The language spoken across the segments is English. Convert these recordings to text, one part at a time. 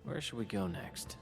Where should we go next?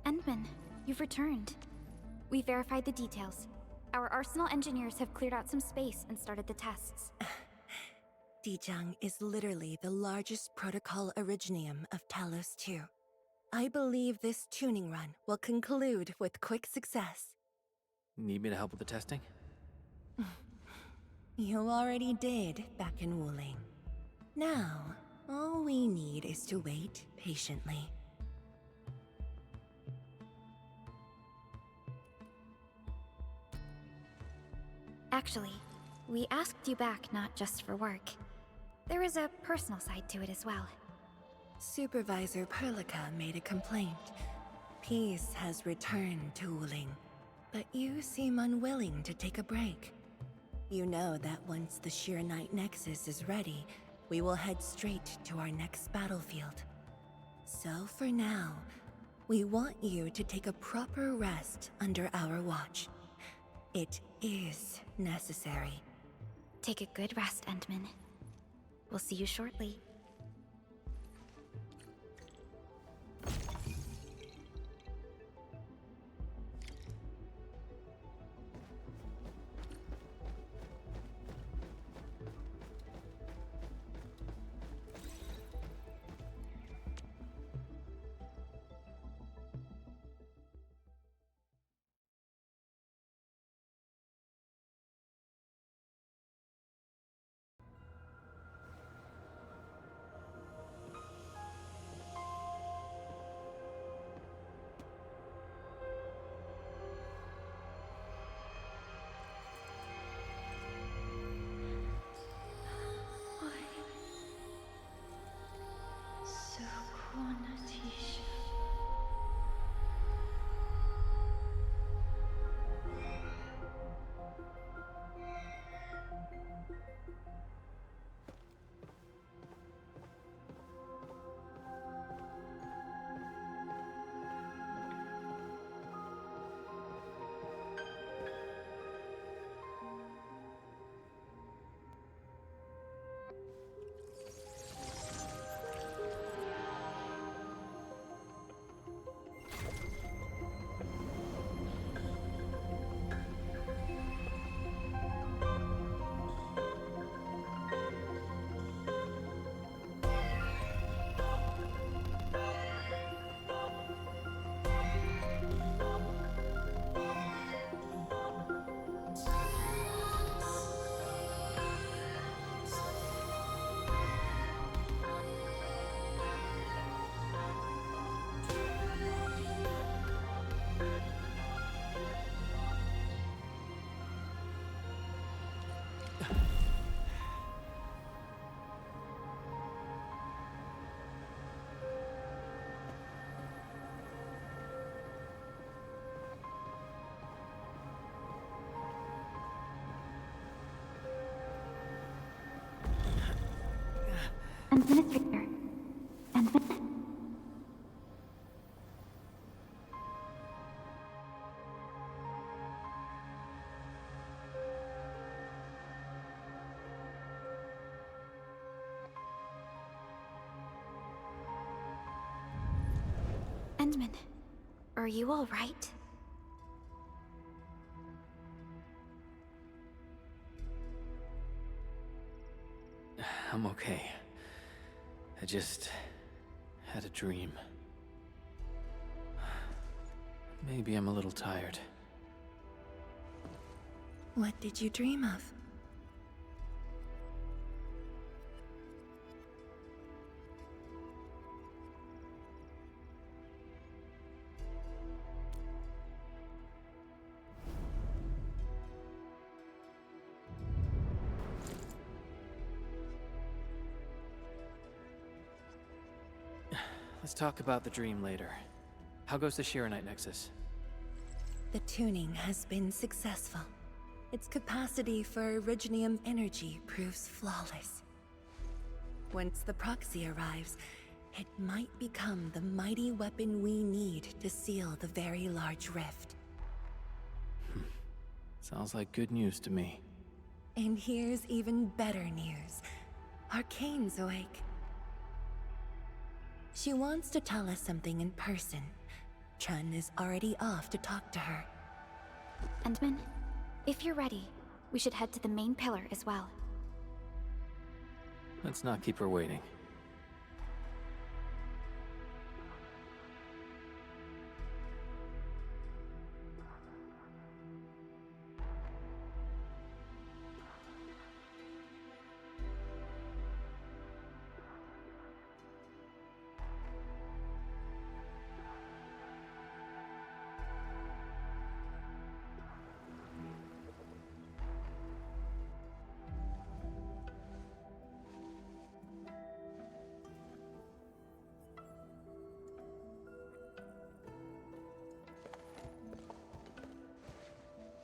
Endman, you've returned. We verified the details. Our Arsenal engineers have cleared out some space and started the tests. Dijang is literally the largest protocol originium of Talos 2. I believe this tuning run will conclude with quick success. Need me to help with the testing? You already did back in Wuling. Now, all we need is to wait patiently. Actually, we asked you back not just for work. There is a personal side to it as well. Supervisor Perlica made a complaint. Peace has returned to Wuling, but you seem unwilling to take a break. You know that once the Sheer Night Nexus is ready, we will head straight to our next battlefield. So for now, we want you to take a proper rest under our watch. It is necessary. Take a good rest, Endman. We'll see you shortly. Administrator. Endman? Endman, are you all right? I'm okay. I just had a dream. Maybe I'm a little tired. What did you dream of? Let's talk about the dream later. How goes the Shiranite Nexus? The tuning has been successful. Its capacity for originium energy proves flawless. Once the proxy arrives, it might become the mighty weapon we need to seal the very large rift. Sounds like good news to me. And here's even better news. Arcane's awake. She wants to tell us something in person. Chun is already off to talk to her. Endman, if you're ready, we should head to the main pillar as well. Let's not keep her waiting.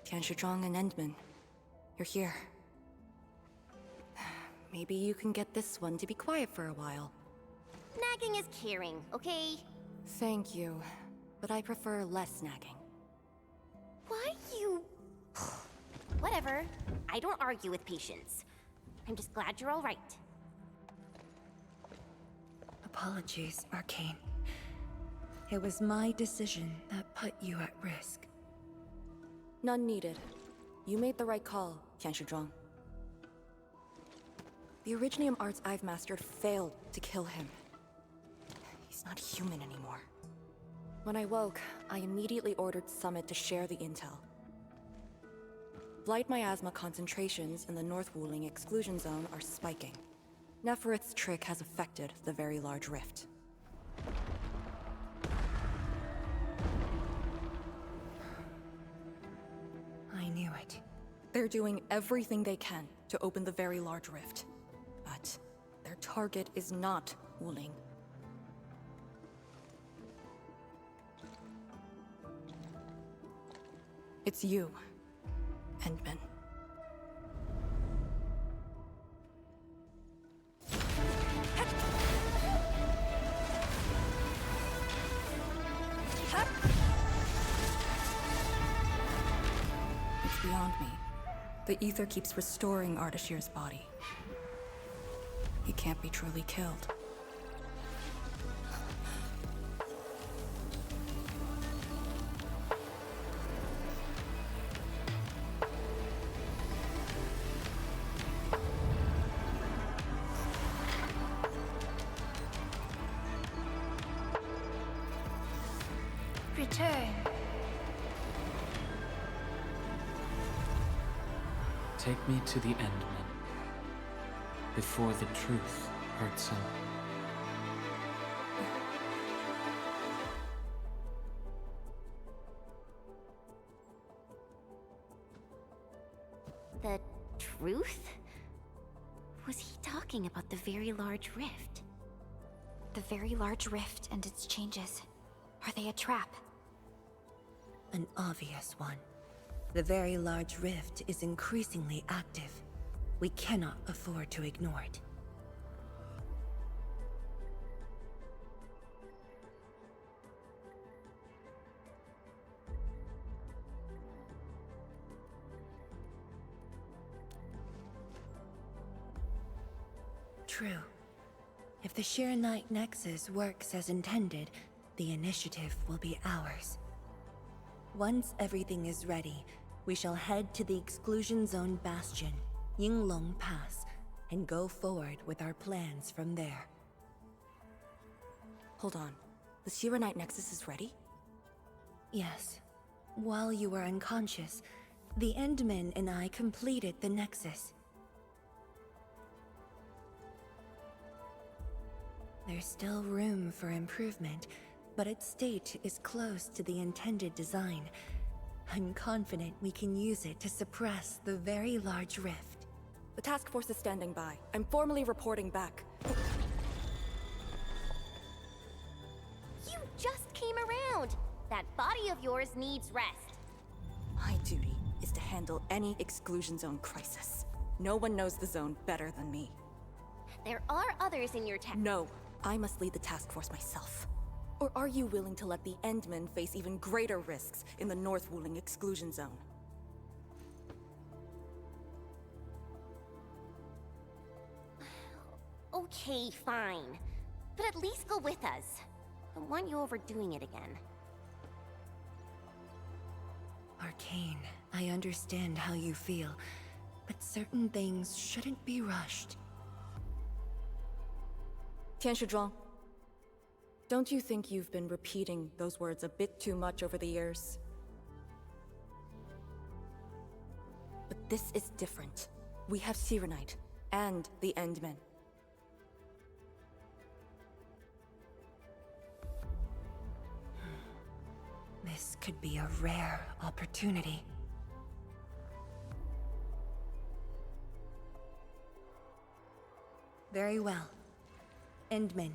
Tianshizhong and Endman, you're here. Maybe you can get this one to be quiet for a while. Nagging is caring, okay? Thank you, but I prefer less nagging. Why you... Whatever. I don't argue with patience. I'm just glad you're all right. Apologies, Arcane. It was my decision that put you at risk. None needed. You made the right call, Tianshizhong. The Originium arts I've mastered failed to kill him. He's not human anymore. When I woke, I immediately ordered Summit to share the intel. Blight miasma concentrations in the North Wuling exclusion zone are spiking. Neferith's trick has affected the Very Large Rift. I knew it. They're doing everything they can to open the Very Large Rift. But their target is not Wuling. It's you, Endman. It's beyond me. The ether keeps restoring Ardashir's body. He can't be truly killed. Return. Take me to the Endman, before the truth hurts him. The truth? Was he talking about the Very Large Rift? The Very Large Rift and its changes. Are they a trap? An obvious one. The Very Large Rift is increasingly active. We cannot afford to ignore it. True. If the Shiranite Nexus works as intended, the initiative will be ours. Once everything is ready, we shall head to the exclusion zone bastion, Yinglong Pass, and go forward with our plans from there. Hold on. The Shiranite Nexus is ready? Yes. While you were unconscious, the Endmen and I completed the Nexus. There's still room for improvement, but its state is close to the intended design. I'm confident we can use it to suppress the very large rift. The task force is standing by. I'm formally reporting back. You just came around! That body of yours needs rest. My duty is to handle any exclusion zone crisis. No one knows the zone better than me. There are others in your town. No, I must lead the task force myself. Or are you willing to let the Endmen face even greater risks in the North Wuling exclusion zone? Okay, fine. But at least go with us. I don't want you overdoing it again. Arcane, I understand how you feel, but certain things shouldn't be rushed. Tianshizhuang, don't you think you've been repeating those words a bit too much over the years? But this is different. We have Shiranite and the Endmen. This could be a rare opportunity. Very well. Endmen,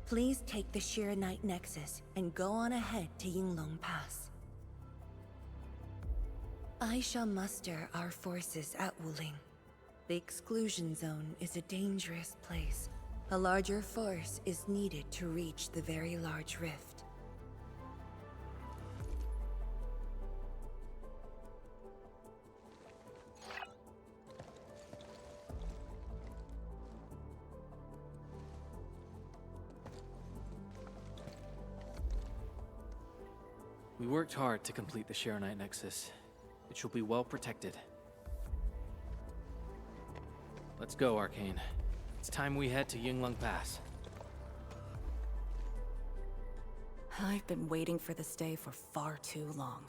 please take the Shiranite Nexus and go on ahead to Yinglong Pass. I shall muster our forces at Wuling. The exclusion zone is a dangerous place. A larger force is needed to reach the very large rift. We worked hard to complete the Shiranite Nexus. It shall be well protected. Let's go, Arcane. It's time we head to Yinglong Pass. I've been waiting for this day for far too long.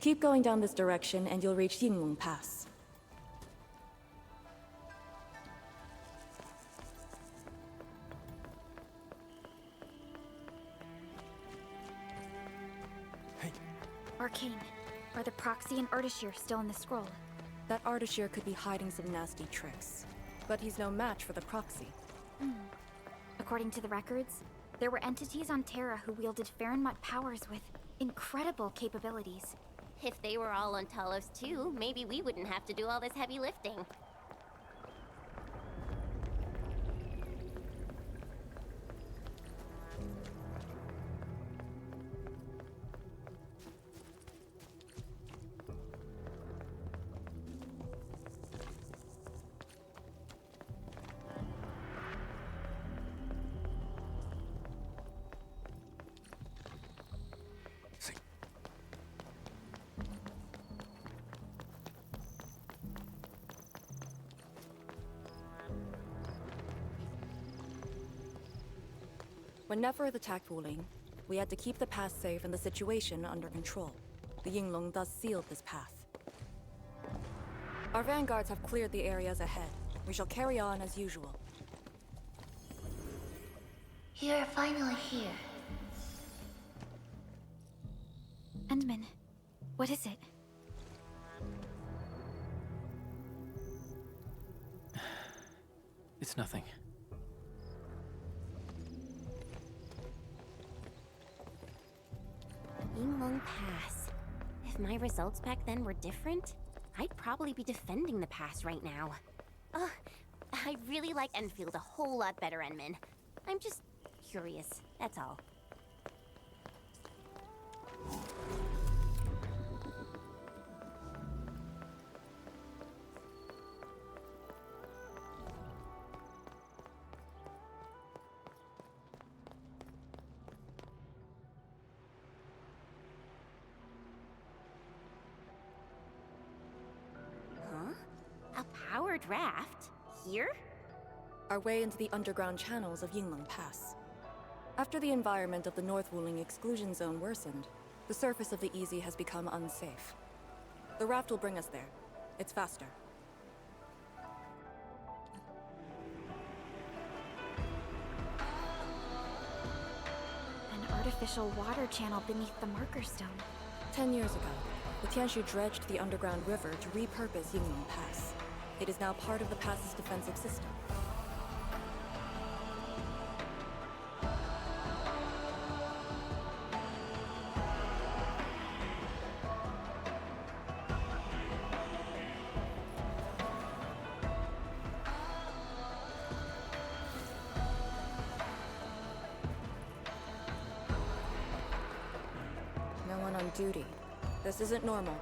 Keep going down this direction and you'll reach Yinglong Pass. Arcane, are the proxy and Ardashir still in the scroll? That Ardashir could be hiding some nasty tricks, but he's no match for the proxy. According to the records, there were entities on Terra who wielded Farenmut powers with incredible capabilities. If they were all on Talos too, maybe we wouldn't have to do all this heavy lifting. When Neferth attacked Wuling, we had to keep the pass safe and the situation under control. The Yinglong thus sealed this path. Our vanguards have cleared the areas ahead. We shall carry on as usual. You're finally here. Endman, what is it? It's nothing. Yinglong Pass. If my results back then were different, I'd probably be defending the pass right now. Ugh, I really like Endfield a whole lot better, Endman. I'm just curious, that's all. powered raft? Here? Our way into the underground channels of Yinglong Pass. After the environment of the North Wuling exclusion zone worsened, the surface of the Easy has become unsafe. The raft will bring us there. It's faster. An artificial water channel beneath the marker stone. 10 years ago, the Tianshu dredged the underground river to repurpose Yinglong Pass. It is now part of the pass's defensive system. No one on duty. This isn't normal.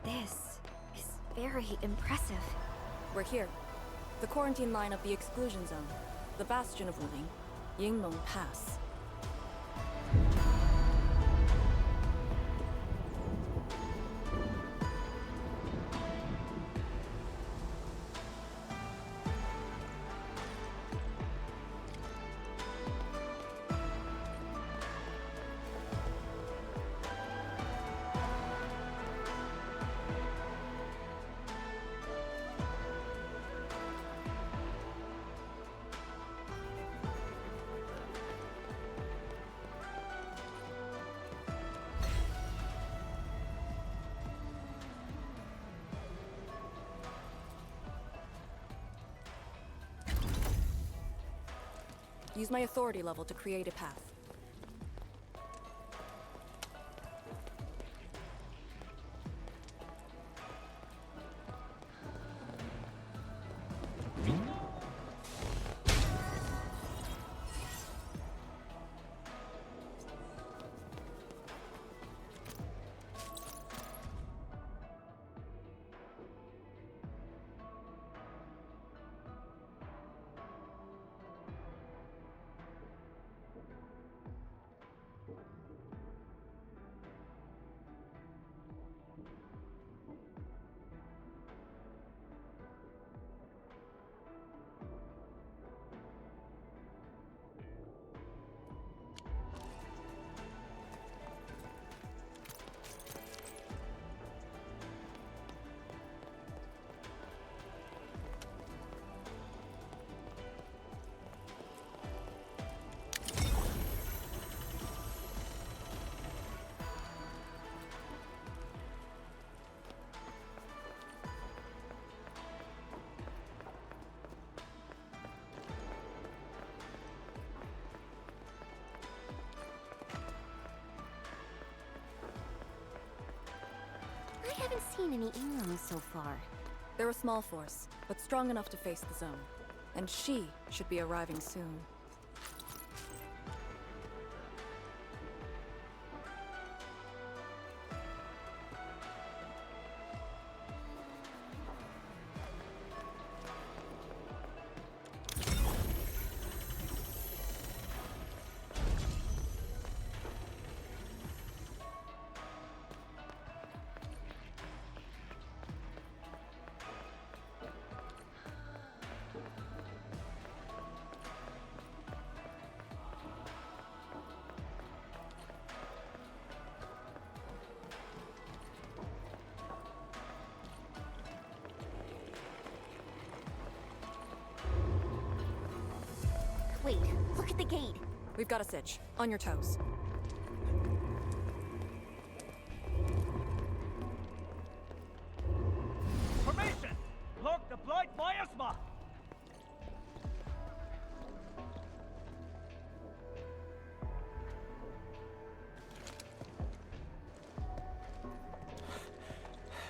This is very impressive. We're here. The quarantine line of the exclusion zone. The bastion of Wuling. Yinglong Pass. Use my authority level to create a path. I haven't seen any Yinglongs so far. They're a small force, but strong enough to face the zone. And she should be arriving soon. Wait, look at the gate. We've got a sitch. On your toes. Formation! Lock the blight miasma!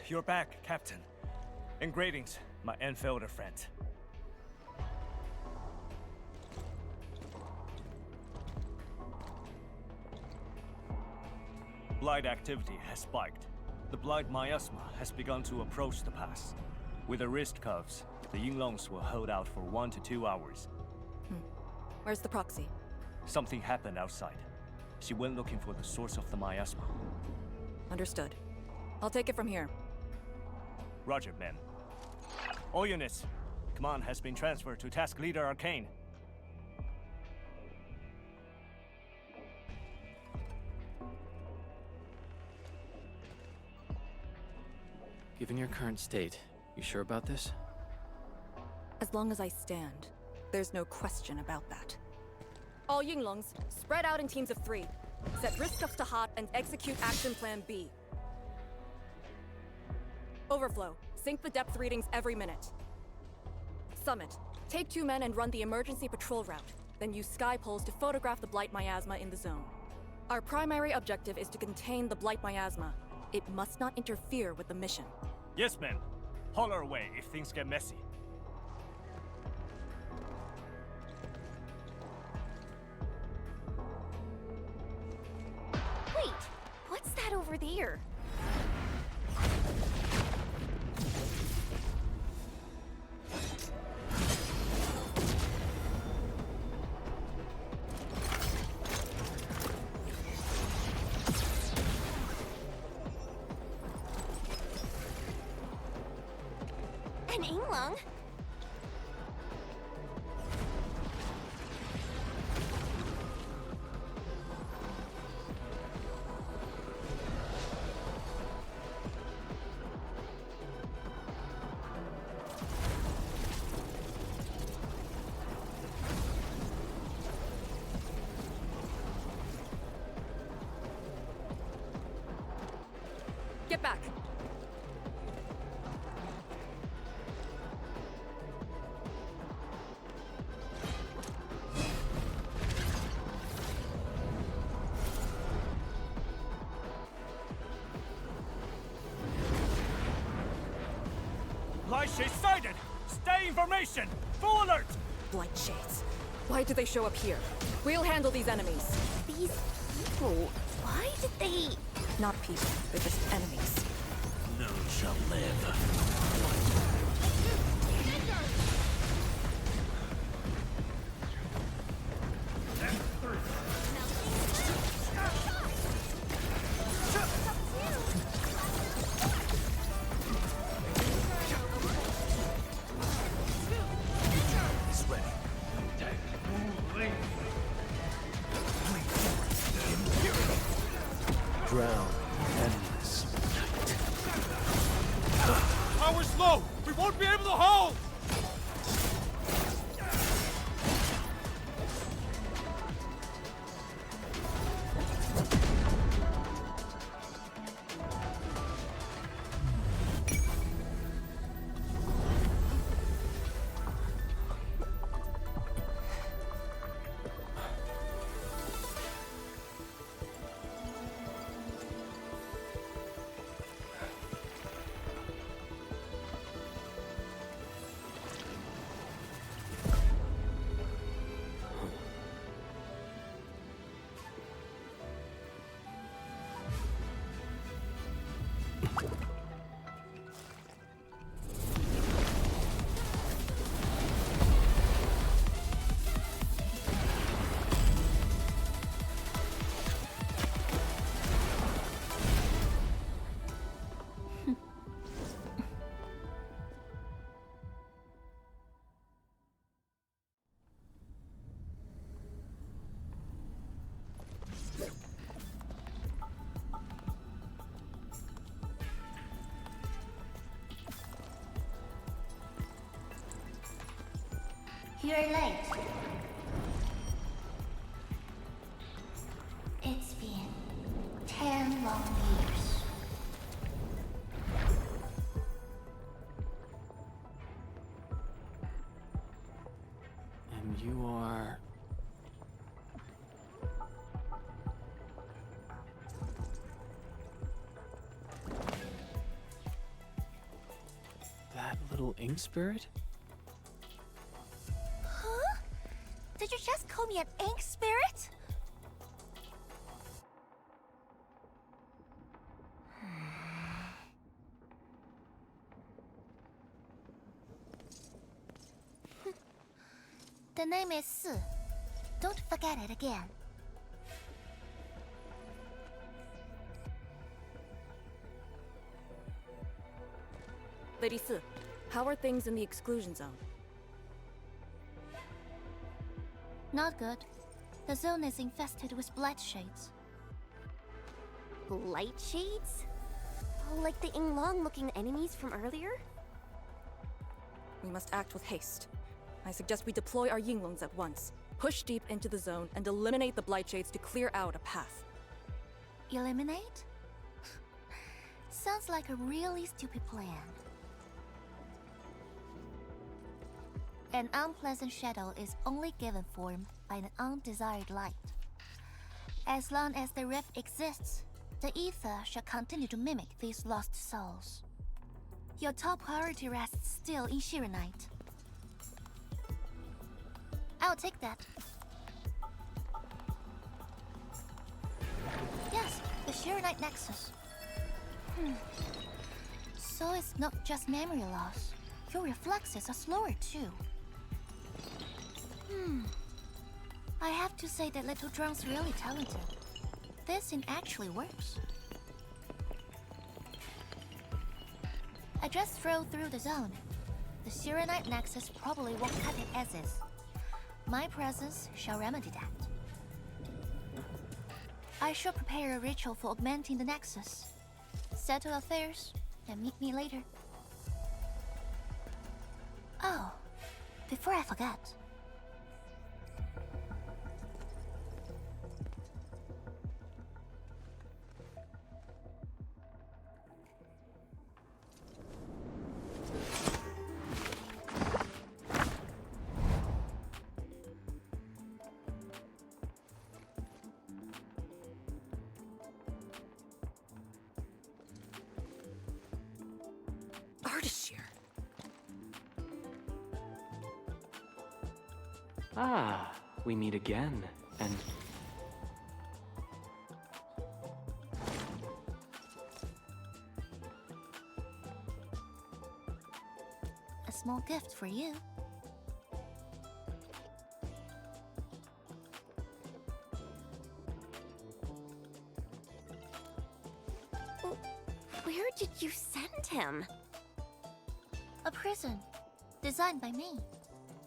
You're back, Captain. And greetings, my Endfielder friend. Blight activity has spiked. The blight miasma has begun to approach the pass. With the wrist cuffs, the Yinglongs will hold out for 1 to 2 hours. Where's the proxy? Something happened outside. She went looking for the source of the miasma. Understood. I'll take it from here. Roger, ma'am. All units, command has been transferred to Task Leader Arcane. Given your current state, you sure about this? As long as I stand, there's no question about that. All Yinglongs, spread out in teams of 3. Set wrist cuffs to hot and execute Action Plan B. Overflow, sync the depth readings every minute. Summit, take 2 men and run the emergency patrol route. Then use sky poles to photograph the blight miasma in the zone. Our primary objective is to contain the blight miasma. It must not interfere with the mission. Yes, ma'am. Holler away if things get messy. Wait, what's that over there? An Yinglong? Get back! Blight shades sighted! Stay in formation! Full alert! Blight shades. Why did they show up here? We'll handle these enemies. These people, why did they... Not people, they're just enemies. None shall live. He's ready. Drown endless night. Power's low! We won't be able to hold! You're late. It's been 10 long years. And you are... that little ink spirit? Huh? Did you just call me an ink spirit? The name is Su. Don't forget it again. Lady Su, how are things in the exclusion zone? Not good. The zone is infested with blight shades. Light shades? Oh, like the Yinglong-looking enemies from earlier? We must act with haste. I suggest we deploy our Yinglongs at once, push deep into the zone, and eliminate the blight shades to clear out a path. Eliminate? Sounds like a really stupid plan. An unpleasant shadow is only given form by an undesired light. As long as the rift exists, the ether shall continue to mimic these lost souls. Your top priority rests still in Shirenite. I'll take that. Yes, the Shirenite Nexus. So it's not just memory loss. Your reflexes are slower too. I have to say that Little Drone's really talented. This thing actually works. I just drove through the zone. The Shirenite Nexus probably won't cut it as is. My presence shall remedy that. I shall prepare a ritual for augmenting the Nexus. Settle affairs, and meet me later. Oh, before I forget. Ah, we meet again, and... A small gift for you. Where did you send him? A prison, designed by me.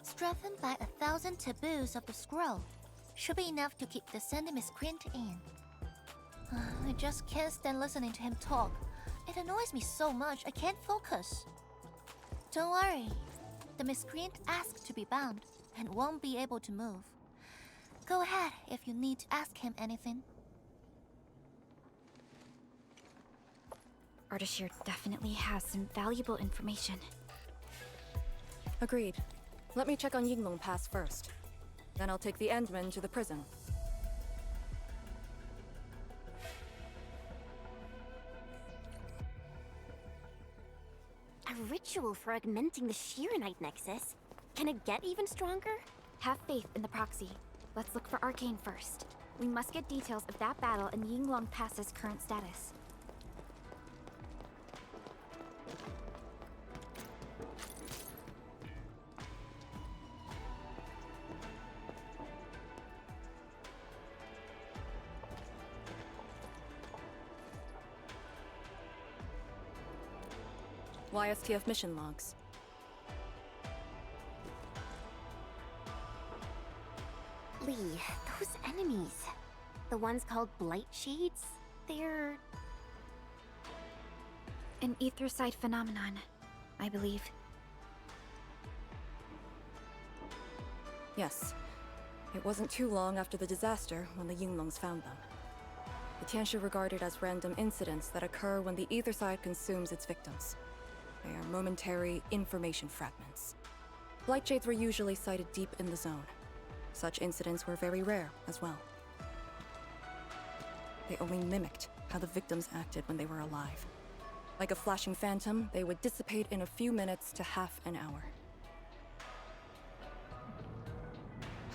Strengthened by 1,000 taboos of the scroll. Should be enough to keep the sending miscreant in. I just can't stand listening to him talk. It annoys me so much I can't focus. Don't worry. The miscreant asked to be bound and won't be able to move. Go ahead if you need to ask him anything. Ardashir definitely has some valuable information. Agreed. Let me check on Yinglong Pass first. Then I'll take the Endmen to the prison. A ritual for augmenting the Shirenite Nexus? Can it get even stronger? Have faith in the proxy. Let's look for Arcane first. We must get details of that battle and Yinglong Pass's current status. YSTF mission logs. Lee, those enemies. The ones called Blight Shades? They're... An ether-side phenomenon, I believe. Yes. It wasn't too long after the disaster when the Yunglongs found them. The Tianshi are regarded as random incidents that occur when the ether side consumes its victims. They are momentary information fragments. Blight Shades were usually sighted deep in the zone. Such incidents were very rare as well. They only mimicked how the victims acted when they were alive. Like a flashing phantom, they would dissipate in a few minutes to half an hour.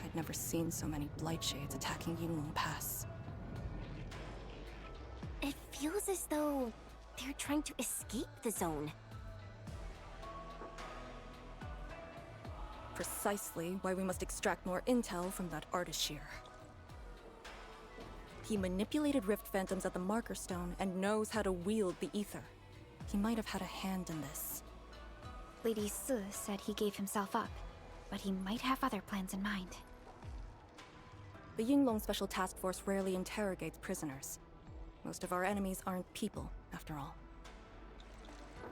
I'd never seen so many Blight Shades attacking Yunlong Pass. It feels as though they're trying to escape the zone. Precisely why we must extract more intel from that Artishir. He manipulated Rift Phantoms at the Marker Stone and knows how to wield the ether. He might have had a hand in this. Lady Si said he gave himself up, but he might have other plans in mind. The Yunlong Special Task Force rarely interrogates prisoners. Most of our enemies aren't people, after all.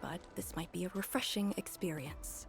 But this might be a refreshing experience.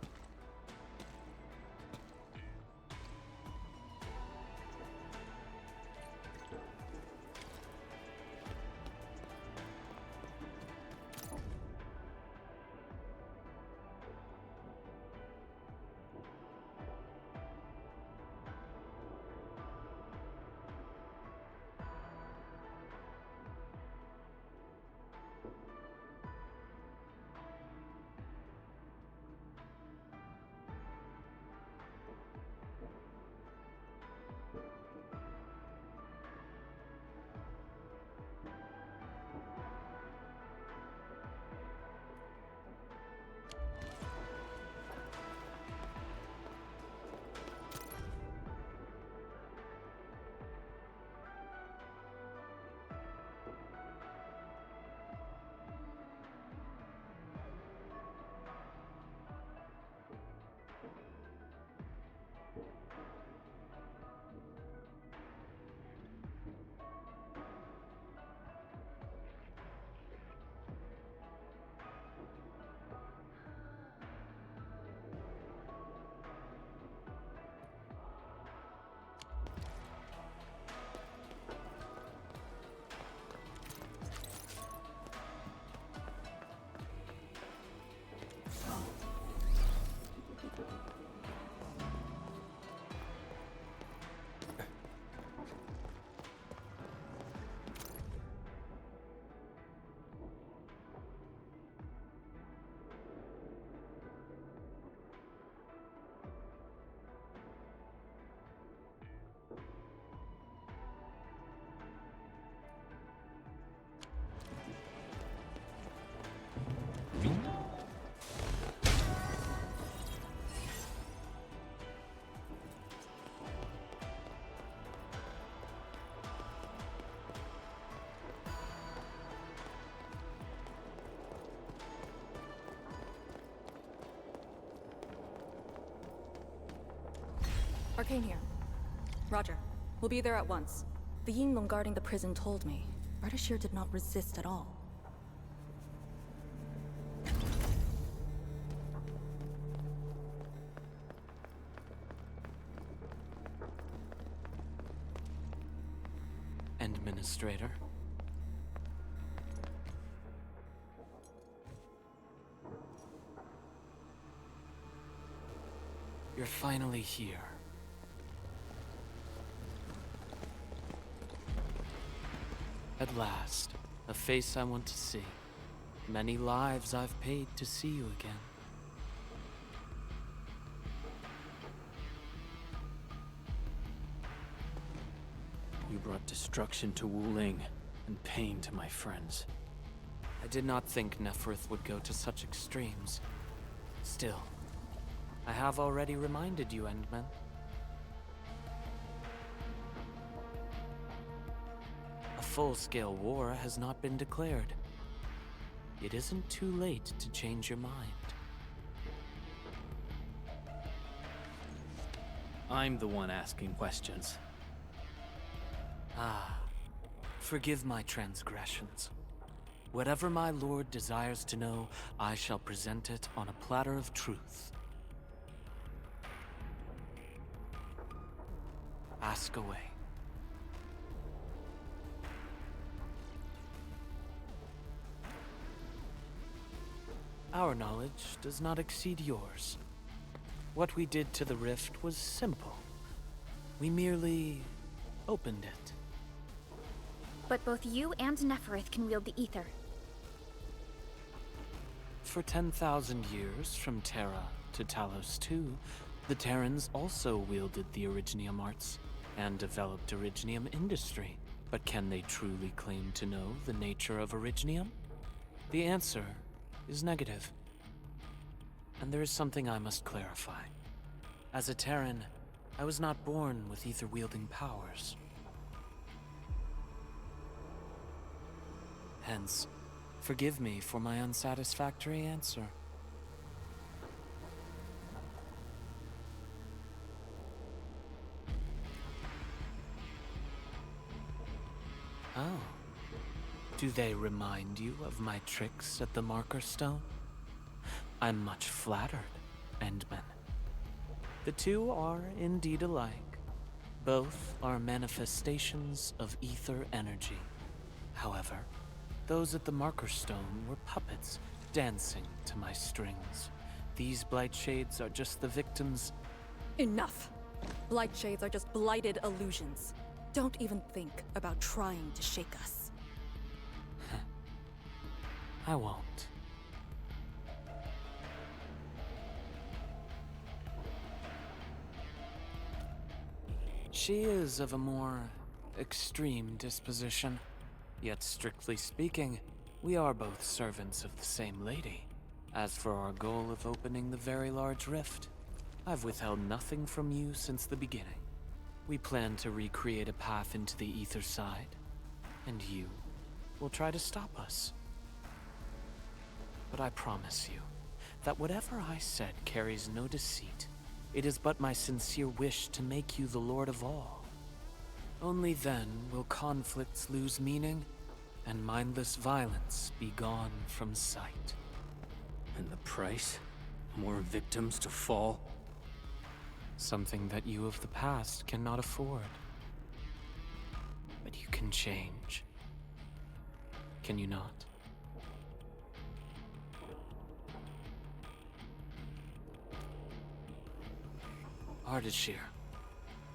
Arcane here. Roger. We'll be there at once. The Yinglong guarding the prison told me. Ardashir did not resist at all. Administrator. You're finally here. At last, a face I want to see. Many lives I've paid to see you again. You brought destruction to Wuling and pain to my friends. I did not think Neferth would go to such extremes. Still, I have already reminded you, Endman. A full-scale war has not been declared. It isn't too late to change your mind. I'm the one asking questions. Ah, forgive my transgressions. Whatever my lord desires to know, I shall present it on a platter of truth. Ask away. Our knowledge does not exceed yours. What we did to the rift was simple. We merely opened it. But both you and Neferith can wield the ether. For 10,000 years, from Terra to Talos II, the Terrans also wielded the Originium arts and developed Originium industry. But can they truly claim to know the nature of Originium? The answer is negative. And there is something I must clarify. As a Terran, I was not born with ether-wielding powers. Hence, forgive me for my unsatisfactory answer. Oh. Do they remind you of my tricks at the Marker Stone? I'm much flattered, Endman. The two are indeed alike. Both are manifestations of ether energy. However, those at the Marker Stone were puppets dancing to my strings. These blight shades are just the victims. Enough! Blight shades are just blighted illusions. Don't even think about trying to shake us. I won't. She is of a more extreme disposition. Yet strictly speaking, we are both servants of the same lady. As for our goal of opening the very large rift, I've withheld nothing from you since the beginning. We plan to recreate a path into the ether side, and you will try to stop us. But I promise you that whatever I said carries no deceit. It is but my sincere wish to make you the Lord of all. Only then will conflicts lose meaning and mindless violence be gone from sight. And the price? More victims to fall? Something that you of the past cannot afford. But you can change. Can you not? Ardashir,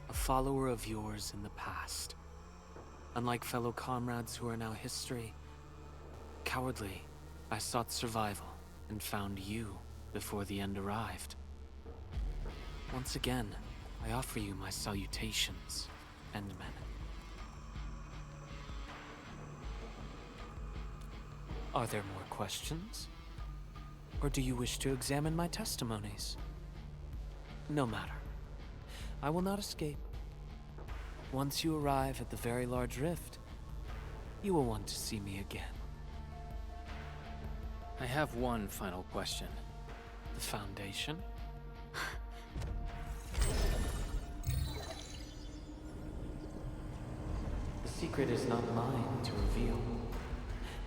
a follower of yours in the past. Unlike fellow comrades who are now history, cowardly, I sought survival and found you before the end arrived. Once again, I offer you my salutations, Endmen. Are there more questions? Or do you wish to examine my testimonies? No matter. I will not escape. Once you arrive at the very large rift, you will want to see me again. I have one final question. The Foundation? The secret is not mine to reveal.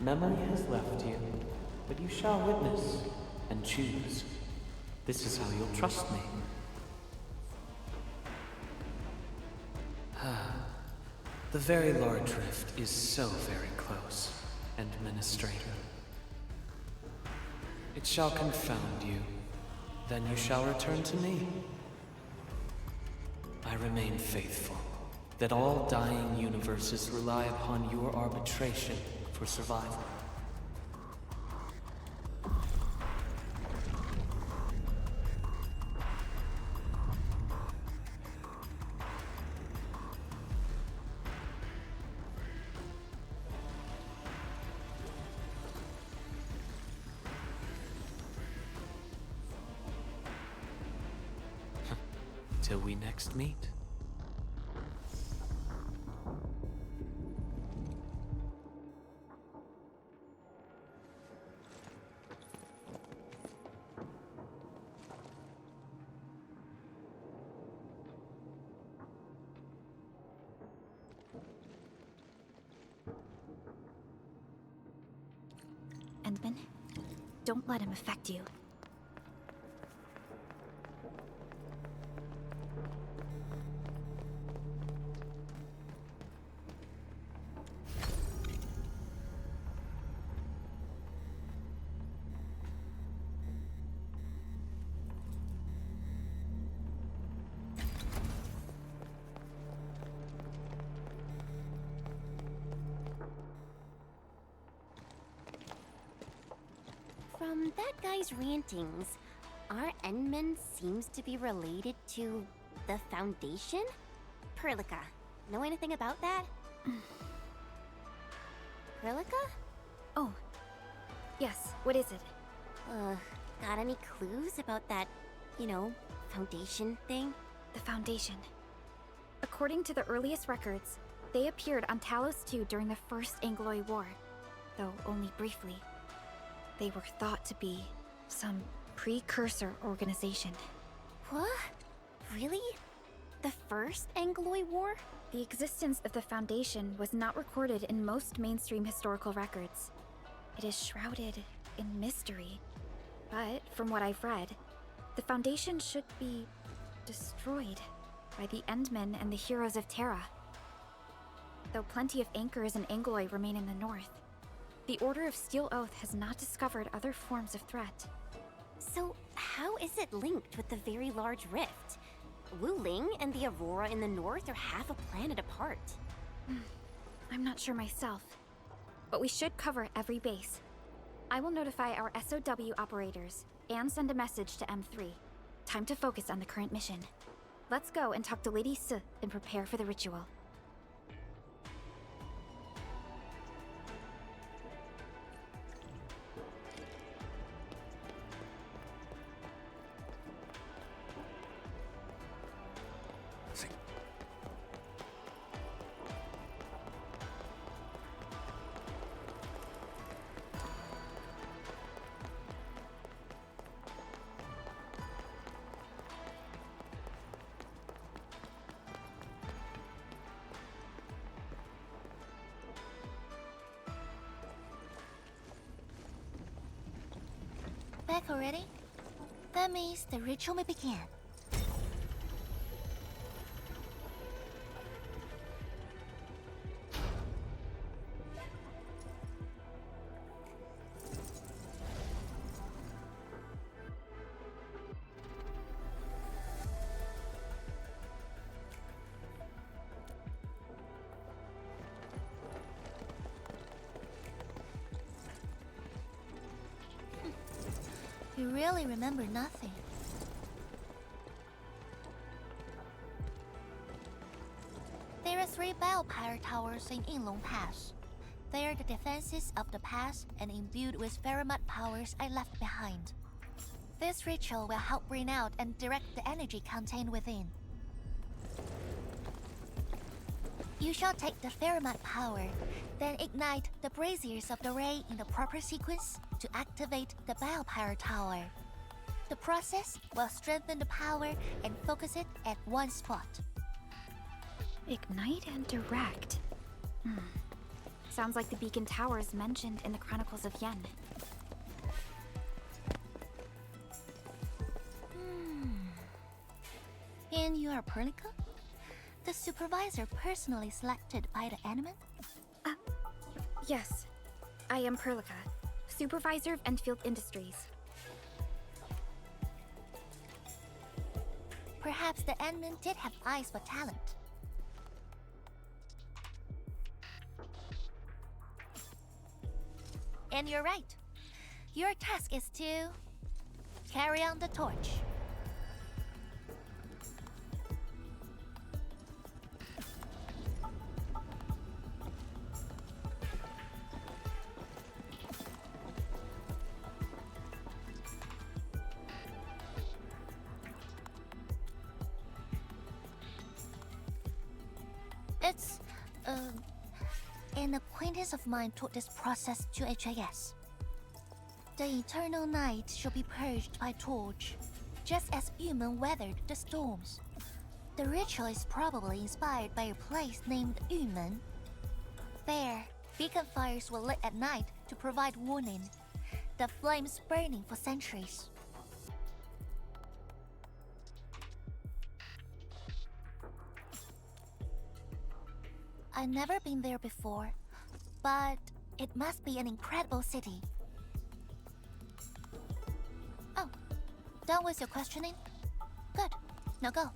Memory has left you, but you shall witness and choose. This is how you'll trust me. The very large rift is so very close, Administrator. It shall confound you. Then you shall return to me. I remain faithful, that all dying universes rely upon your arbitration for survival. Till we next meet. Endman, don't let him affect you. From that guy's rantings, our Endman seems to be related to the Foundation? Perlica, know anything about that? Perlica? Oh. Yes, what is it? Got any clues about that, Foundation thing? The Foundation. According to the earliest records, they appeared on Talos II during the First Angloy War, though only briefly. They were thought to be some precursor organization. What? Really? The First Angloy War? The existence of the Foundation was not recorded in most mainstream historical records. It is shrouded in mystery. But, from what I've read, the Foundation should be destroyed by the Endmen and the heroes of Terra. Though plenty of anchors and Angloy remain in the north, the Order of Steel Oath has not discovered other forms of threat. So, how is it linked with the Very Large Rift? Wu Ling and the Aurora in the north are half a planet apart. I'm not sure myself, but we should cover every base. I will notify our SOW operators and send a message to M3. Time to focus on the current mission. Let's go and talk to Lady S and prepare for the ritual. Back already? That means the ritual may begin. You really remember nothing. There are 3 biopower towers in Yinglong Pass. They are the defenses of the pass and imbued with Ferromat powers I left behind. This ritual will help bring out and direct the energy contained within. You shall take the Ferromat power, then ignite the braziers of the ray in the proper sequence to activate the biopower tower. The process will strengthen the power and focus it at one spot. Ignite and direct. Sounds like the beacon towers mentioned in the Chronicles of Yen. And you are Perlica? The supervisor personally selected by the Animan? Yes. I am Perlica, supervisor of Endfield Industries. Perhaps the Endman did have eyes for talent. And you're right. Your task is to carry on the torch. It's, an acquaintance of mine taught this process to HIS. The eternal night shall be purged by torch, just as Yumen weathered the storms. The ritual is probably inspired by a place named Yumen. There, beacon fires were lit at night to provide warning, the flames burning for centuries. I've never been there before, but it must be an incredible city. Oh, done with your questioning? Good, now go.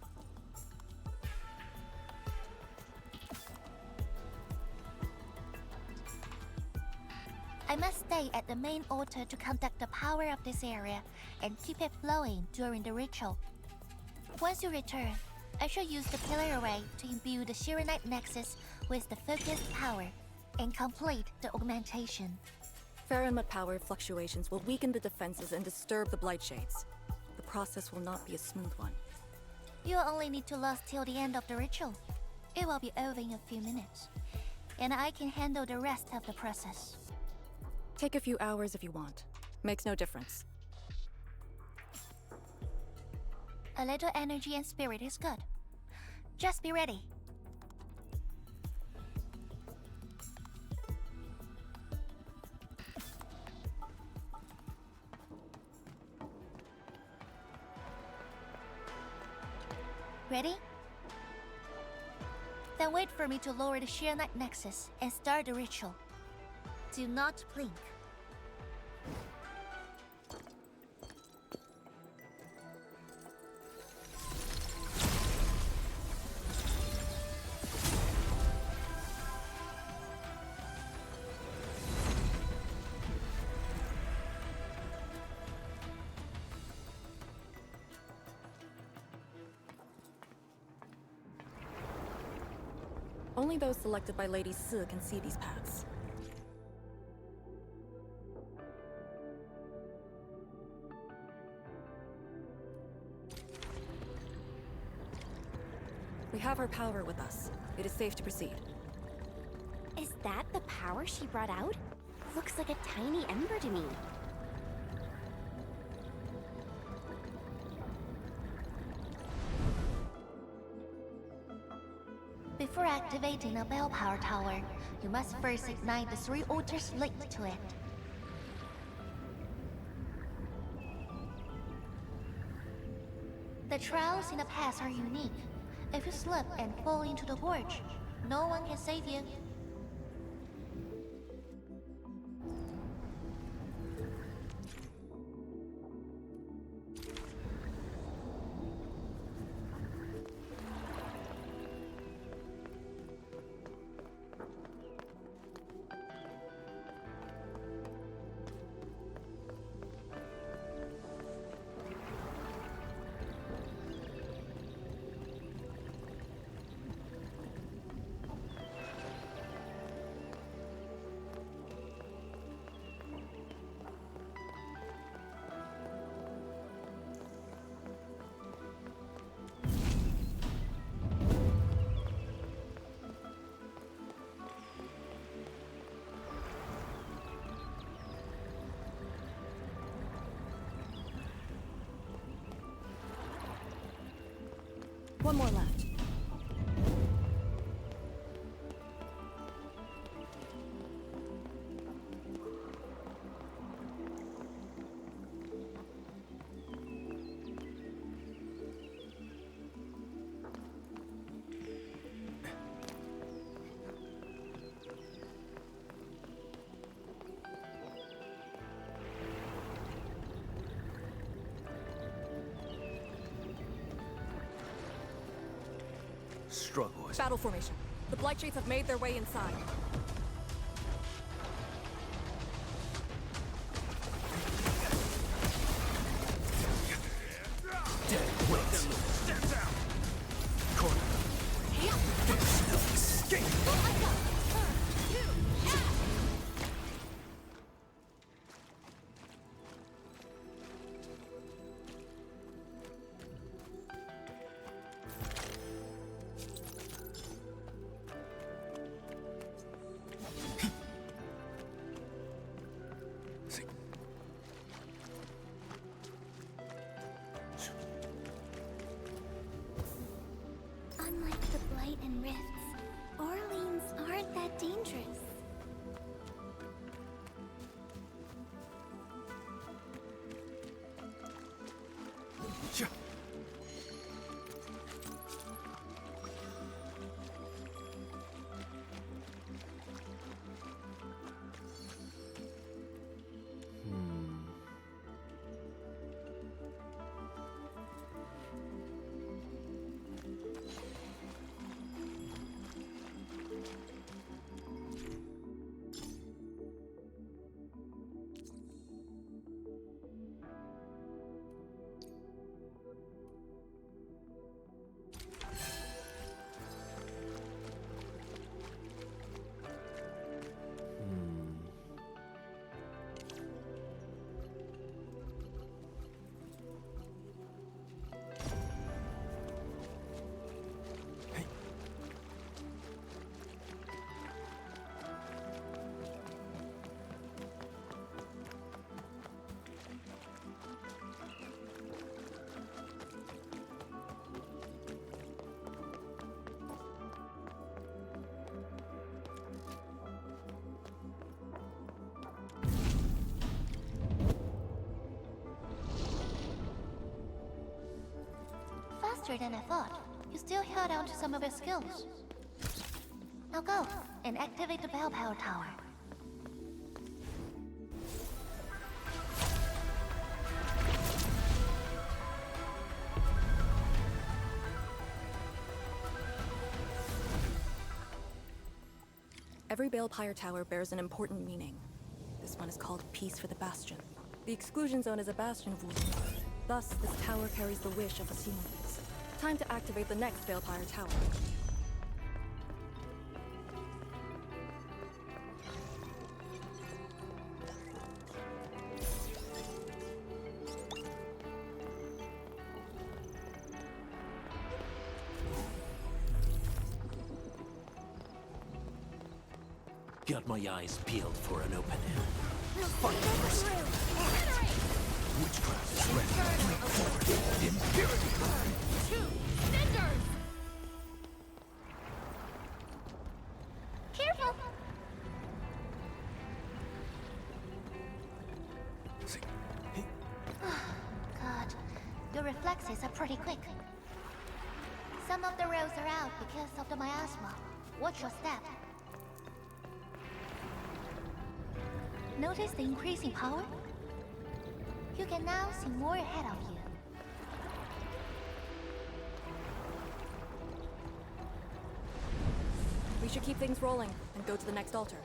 I must stay at the main altar to conduct the power of this area and keep it flowing during the ritual. Once you return, I shall use the pillar array to imbue the Shiranite Nexus with the focused power and complete the augmentation. Faramut power fluctuations will weaken the defenses and disturb the Blight Shades. The process will not be a smooth one. You only need to last till the end of the ritual. It will be over in a few minutes, and I can handle the rest of the process. Take a few hours if you want. Makes no difference. A little energy and spirit is good. Just be ready. Ready? Then wait for me to lower the Shiranite Nexus and start the ritual. Do not blink. Only those selected by Lady Si can see these paths. We have her power with us. It is safe to proceed. Is that the power she brought out? Looks like a tiny ember to me. Before activating a bell power tower, you must first ignite the 3 altars linked to it. The trials in the past are unique. If you slip and fall into the gorge, no one can save you. One more left. Struggle is... Battle formation. The Blight Shades have made their way inside. Dead weight. Step down. Corner. Escape. Unlike the Blight and Rifts, Orleans aren't that dangerous. faster than I thought. You still held on to some of your skills. Now go and activate the bell power tower. Every Balepire tower bears an important meaning. This one is called Peace for the Bastion. The exclusion zone is a bastion of Wuling. Thus, this tower carries the wish of the Simons. Time to activate the next Balepire tower. Got my eyes peeled for an opening. Witchcraft is ready. Impurity. Careful! God, your reflexes are pretty quick. Some of the rows are out because of the miasma. Watch your step. Notice the increasing power? You can now see more ahead of you. We should keep things rolling and go to the next altar.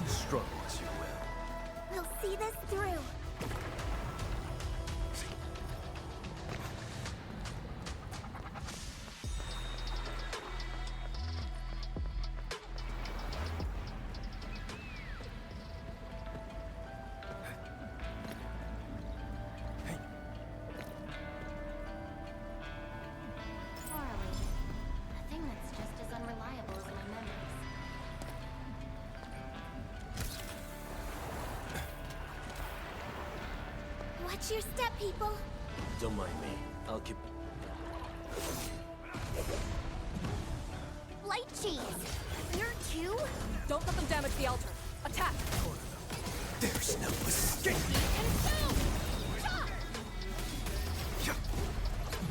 Struggle as you will. We'll see this through. A thing that's just as unreliable as my memories. Watch your step, people. Don't mind me. I'll keep... Light cheese. You're too? Don't let them damage the altar. Attack! There's no escape!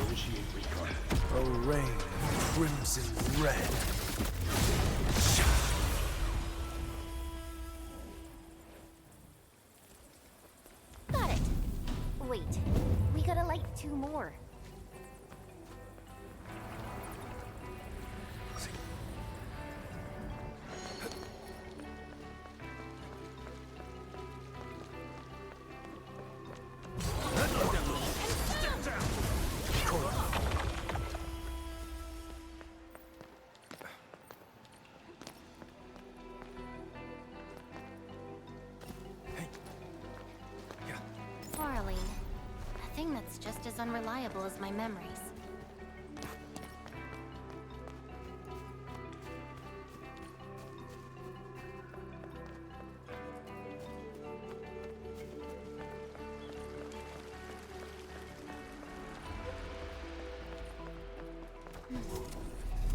Initiate recon. A rain of crimson red. Got it. Wait, we gotta light 2 more. Farley, a thing that's just as unreliable as my memories.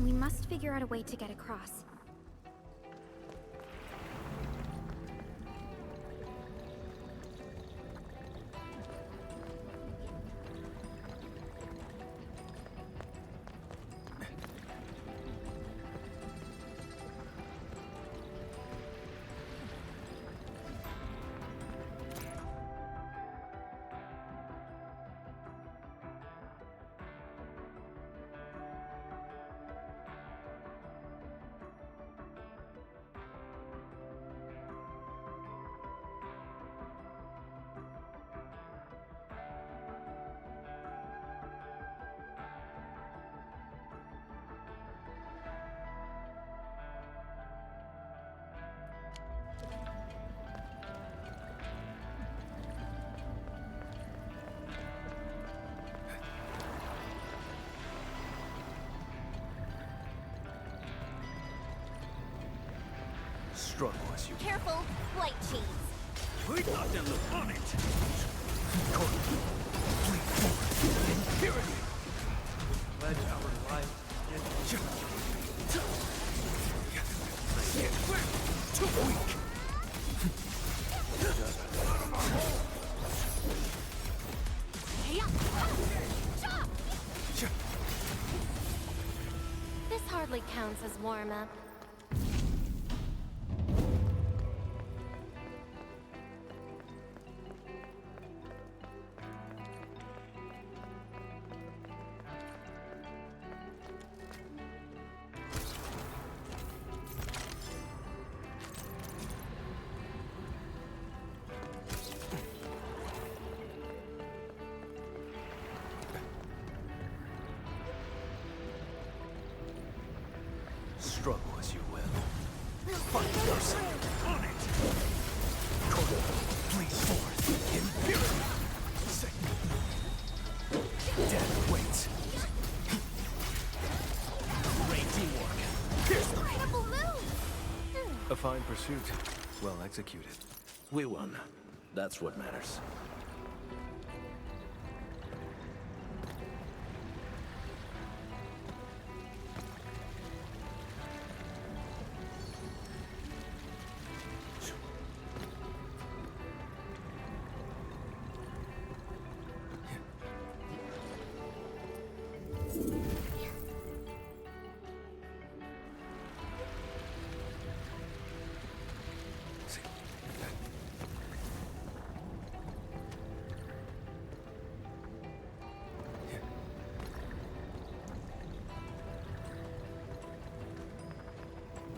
We must figure out a way to get across. Struggle as you Careful, white cheese. We thought they looked on it. Corbin, flee forward in purity. Pledge our life. Too weak. This hardly counts as warm-up. Struggle as you will. Fight mercy on it. Corbin, flee forth in purity. Death waits. Great teamwork. Incredible move! A fine pursuit. Well executed. We won. That's what matters.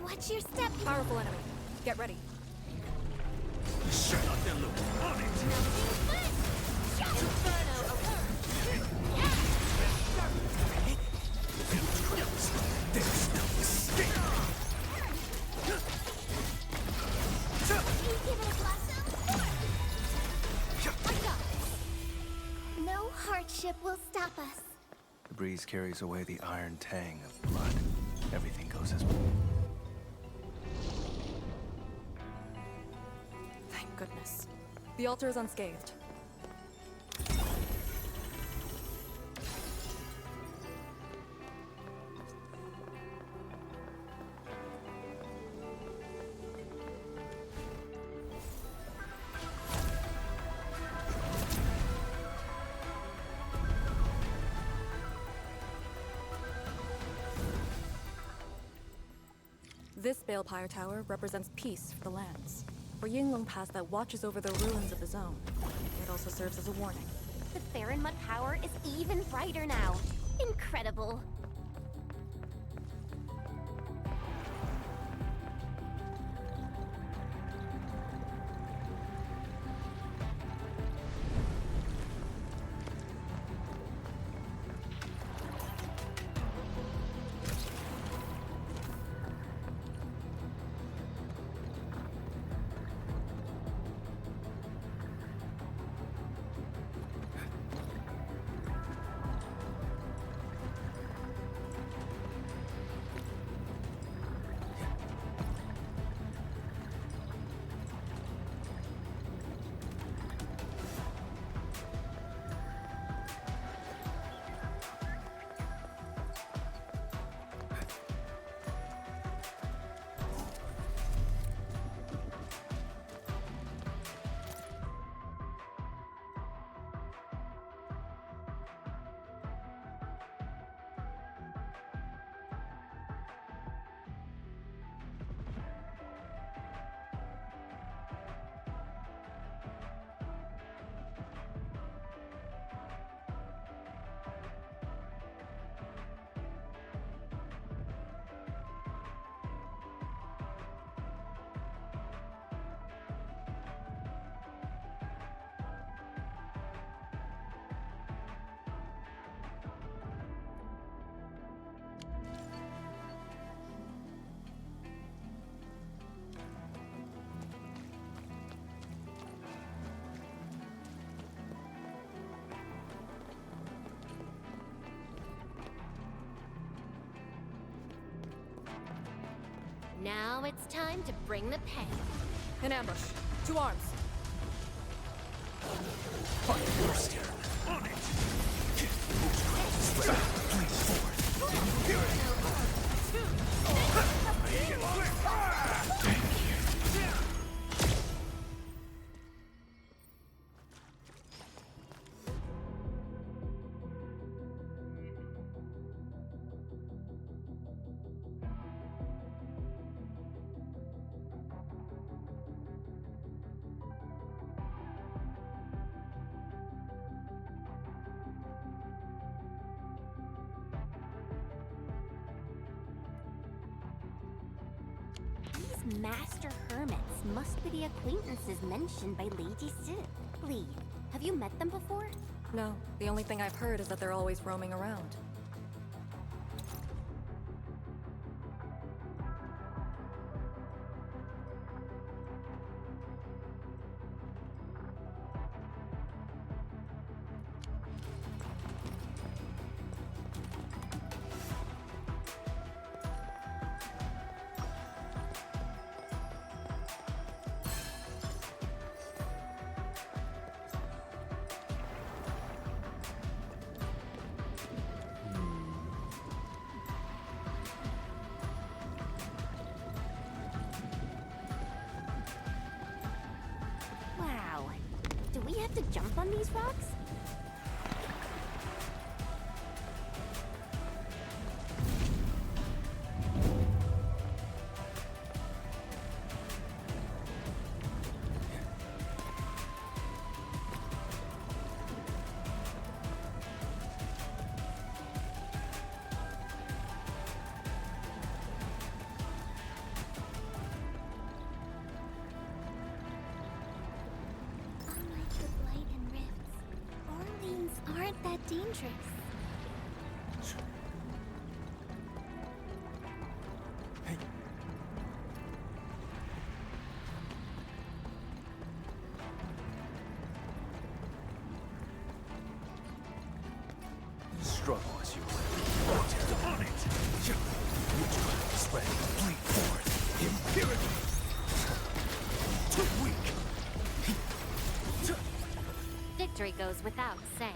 Watch your step. Powerful enemy. Get ready. Shut up, then look on it. There's no escape. No hardship will stop us. The breeze carries away the iron tang of blood. Everything goes as Thank goodness. The altar is unscathed. This Balepire Tower represents peace for the lands. For Yinglong Pass that watches over the ruins of the zone. It also serves as a warning. The Theron Mud power is even brighter now. Incredible. Now it's time to bring the pain. In ambush. To arms. Fight first here. On it! Straight. Bleed forward. Impurity! Thank you. These master hermits must be the acquaintances mentioned by Lady Sif. Lee, have you met them before? No, the only thing I've heard is that they're always roaming around. Wow. Do we have to jump on these rocks? Unlike the blight and rifts, Orleans aren't that dangerous. Struggle as you will. On it! Witchcraft spread. Bleed forward. Impurity! Too weak! Victory goes without saying.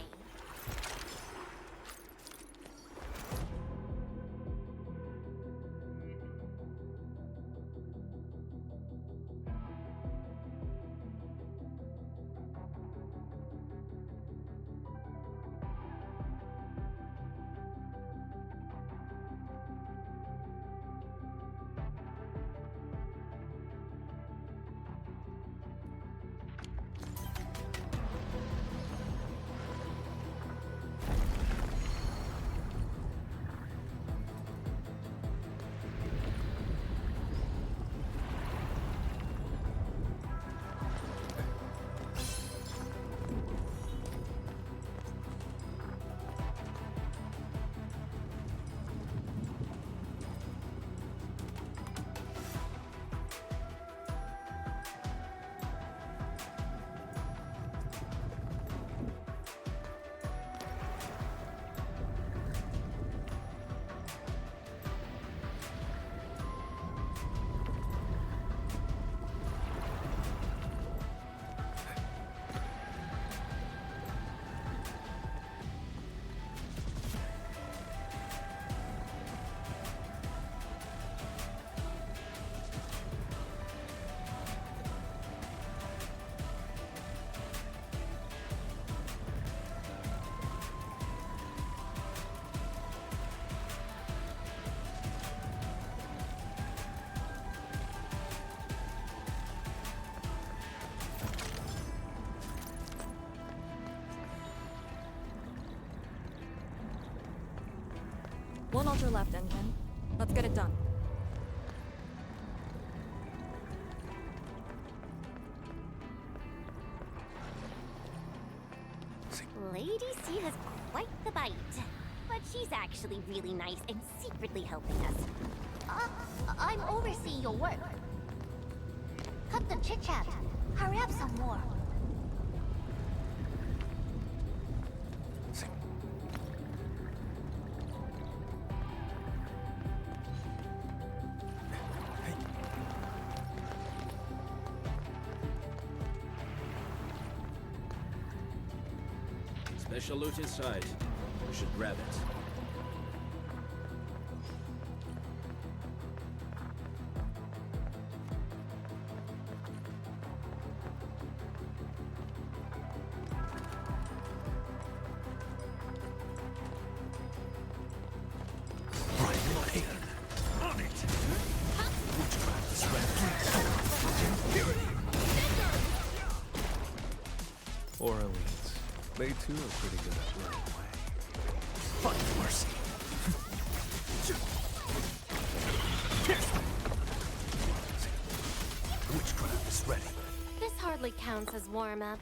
One altar left, Endman. Let's get it done. Lady C has quite the bite. But she's actually really nice and secretly helping us. I'm overseeing your work. Cut the chit-chat. Hurry up some more. Special loot inside. We should grab it. Orleans. They too are pretty good at running away. Find mercy. Witchcraft is ready. This hardly counts as warm-up.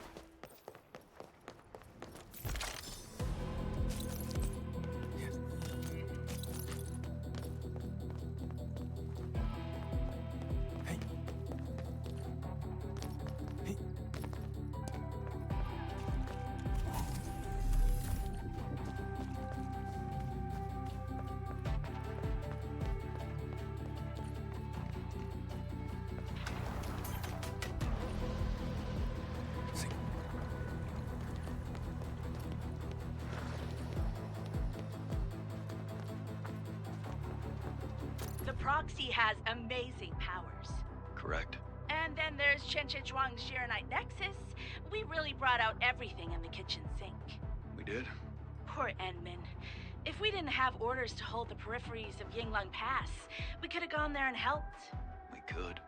The proxy has amazing powers. Correct. And then there's Chen Zhuang's Shirenite Nexus. We really brought out everything in the kitchen sink. We did? Poor Enmin. If we didn't have orders to hold the peripheries of Yinglong Pass, we could have gone there and helped. We could.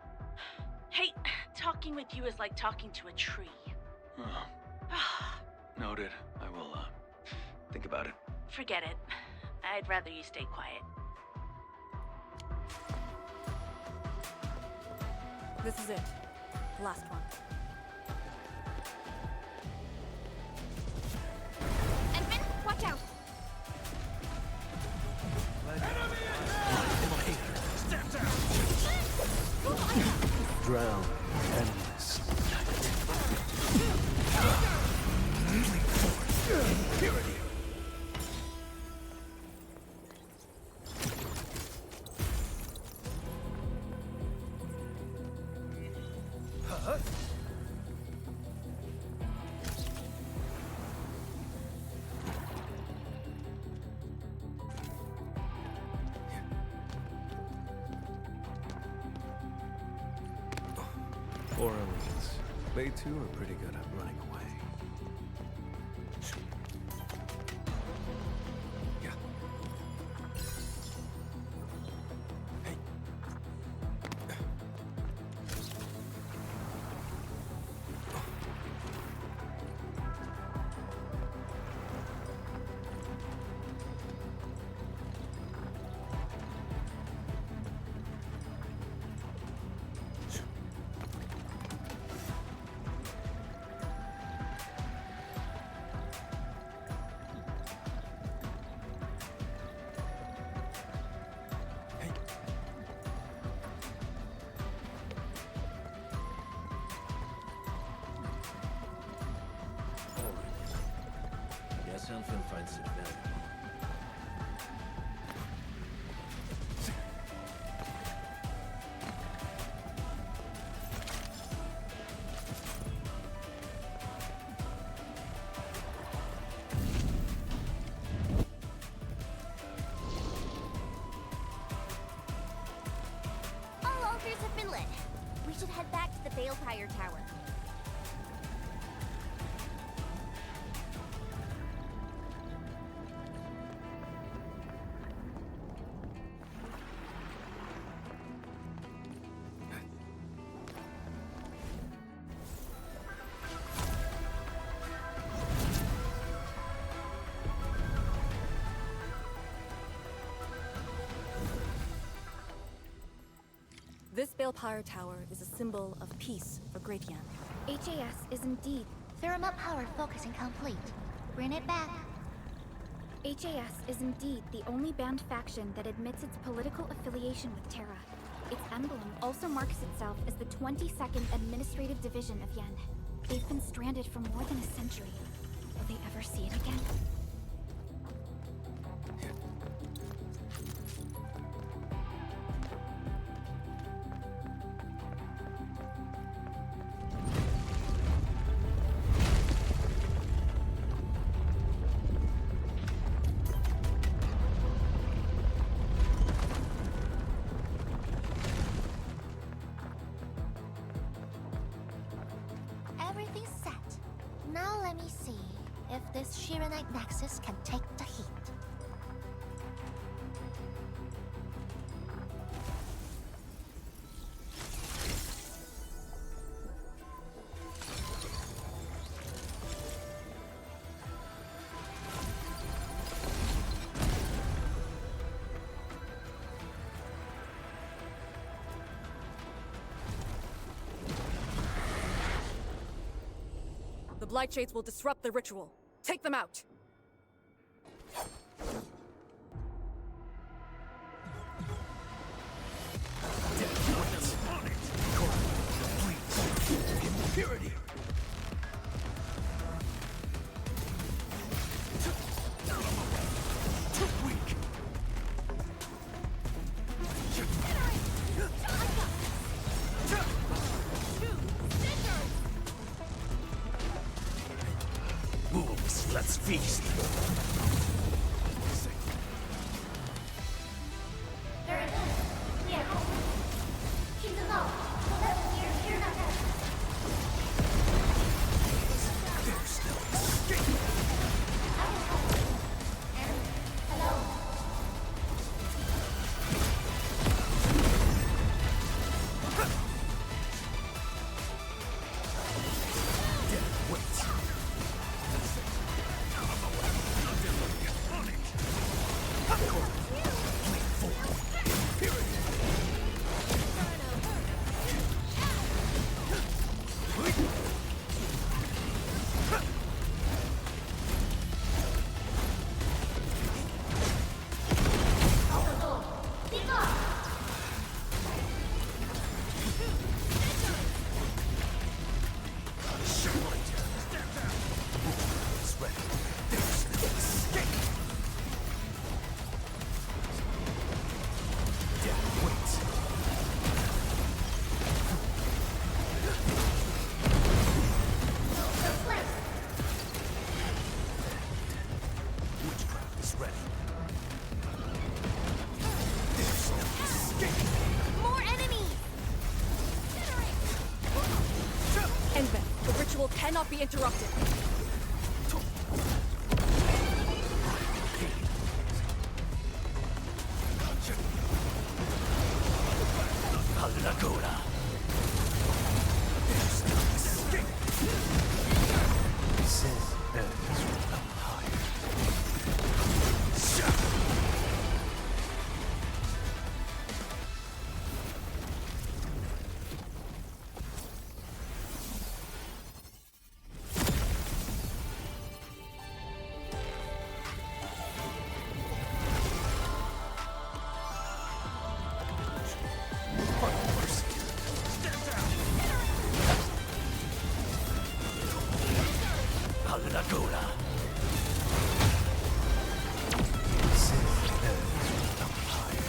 Hey, talking with you is like talking to a tree. Noted. I will, think about it. Forget it. I'd rather you stay quiet. This is it. The last one. Enmin, watch out! Drown enemies. Purity. Orleans. They too are pretty good at running away. Endfield finds it valuable. All altars have been lit. We should head back to the Balefire Tower. This Balefire Tower is a symbol of peace for Great Yan. HAS is indeed... Therma power focusing complete. Bring it back. HAS is indeed the only banned faction that admits its political affiliation with Terra. Its emblem also marks itself as the 22nd Administrative Division of Yen. They've been stranded for more than a century. Will they ever see it again? Let me see if this Shiranite Nexus can take the heat. The Blight Shades will disrupt the ritual. Take them out! Impurity! Too weak! Wolves, let's feast! There's no escape! Dead weight! Lean forward! Impurity! It's ready. There's no escape! Dead weight! Witchcraft is ready. There's no escape! More enemies! Endman, the ritual cannot be interrupted. Laguna. There's no escape. This is Earth's empire. Laguna. This is Earth's empire.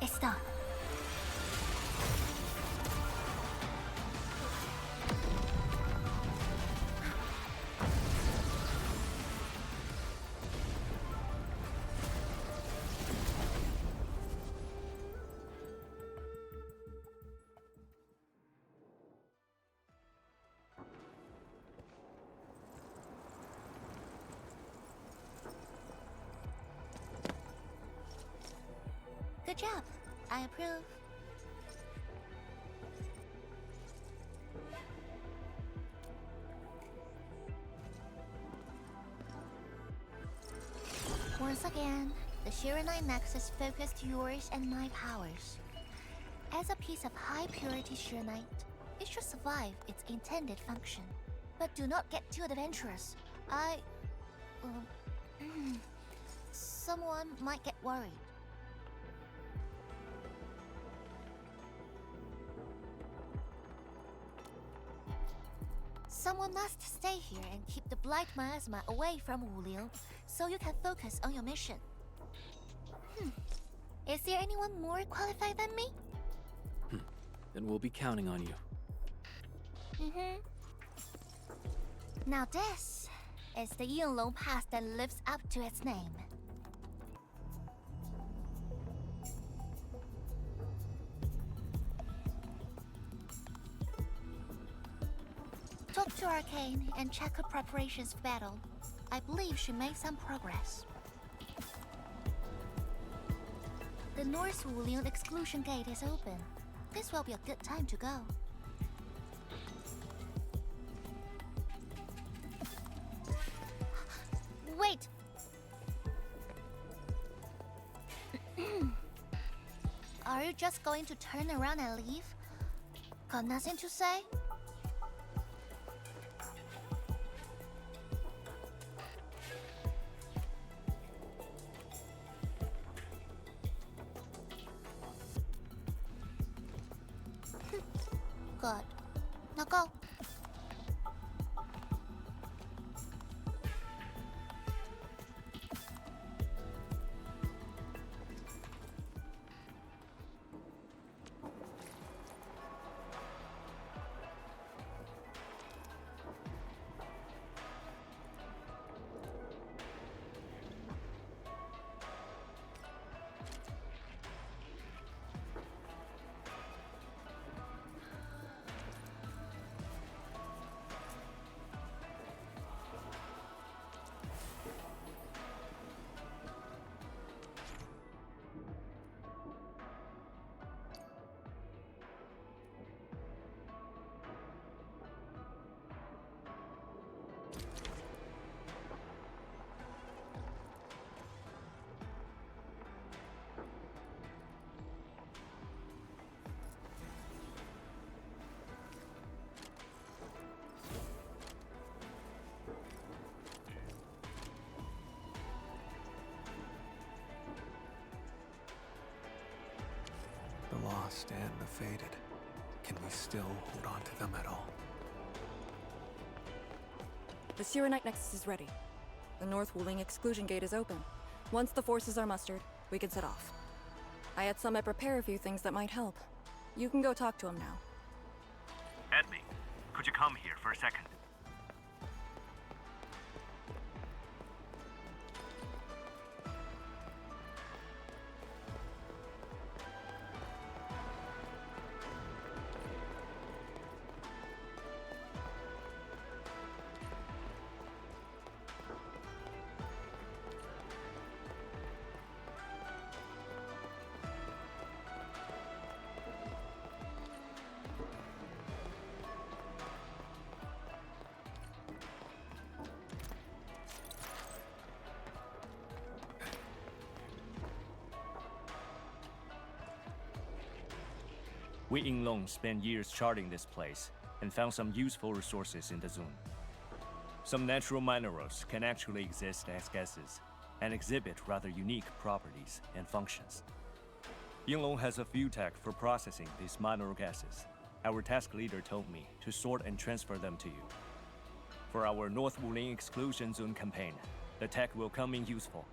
It's done. Good job. I approve. Once again, the Shiranite Nexus focused yours and my powers. As a piece of high-purity Shiranite, it should survive its intended function. But do not get too adventurous. Someone might get worried. Someone must stay here and keep the blight miasma away from Wuliang, so you can focus on your mission. Is there anyone more qualified than me? Then we'll be counting on you. Now this is the Yinglong Pass that lives up to its name. Talk to Arcane and check her preparations for battle. I believe she made some progress. The North Wuliang exclusion gate is open. This will be a good time to go. Wait! Are you just going to turn around and leave? Got nothing to say? Good. Now go. The lost and the faded. Can we still hold on to them at all? The Sirenite Nexus is ready. The North Wuling exclusion gate is open. Once the forces are mustered, we can set off. I had Summit prepare a few things that might help. You can go talk to him now. Edley, could you come here for a second? We Yinglong spent years charting this place and found some useful resources in the zone. Some natural minerals can actually exist as gases and exhibit rather unique properties and functions. Yinglong has a few tech for processing these mineral gases. Our task leader told me to sort and transfer them to you. For our North Wuling exclusion zone campaign, the tech will come in useful.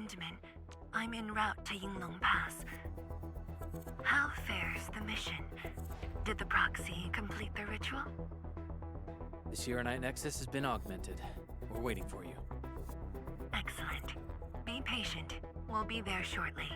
Endman. I'm en route to Yinglong Pass. How fares the mission? Did the proxy complete the ritual? The Shiranite Nexus has been augmented. We're waiting for you. Excellent. Be patient. We'll be there shortly.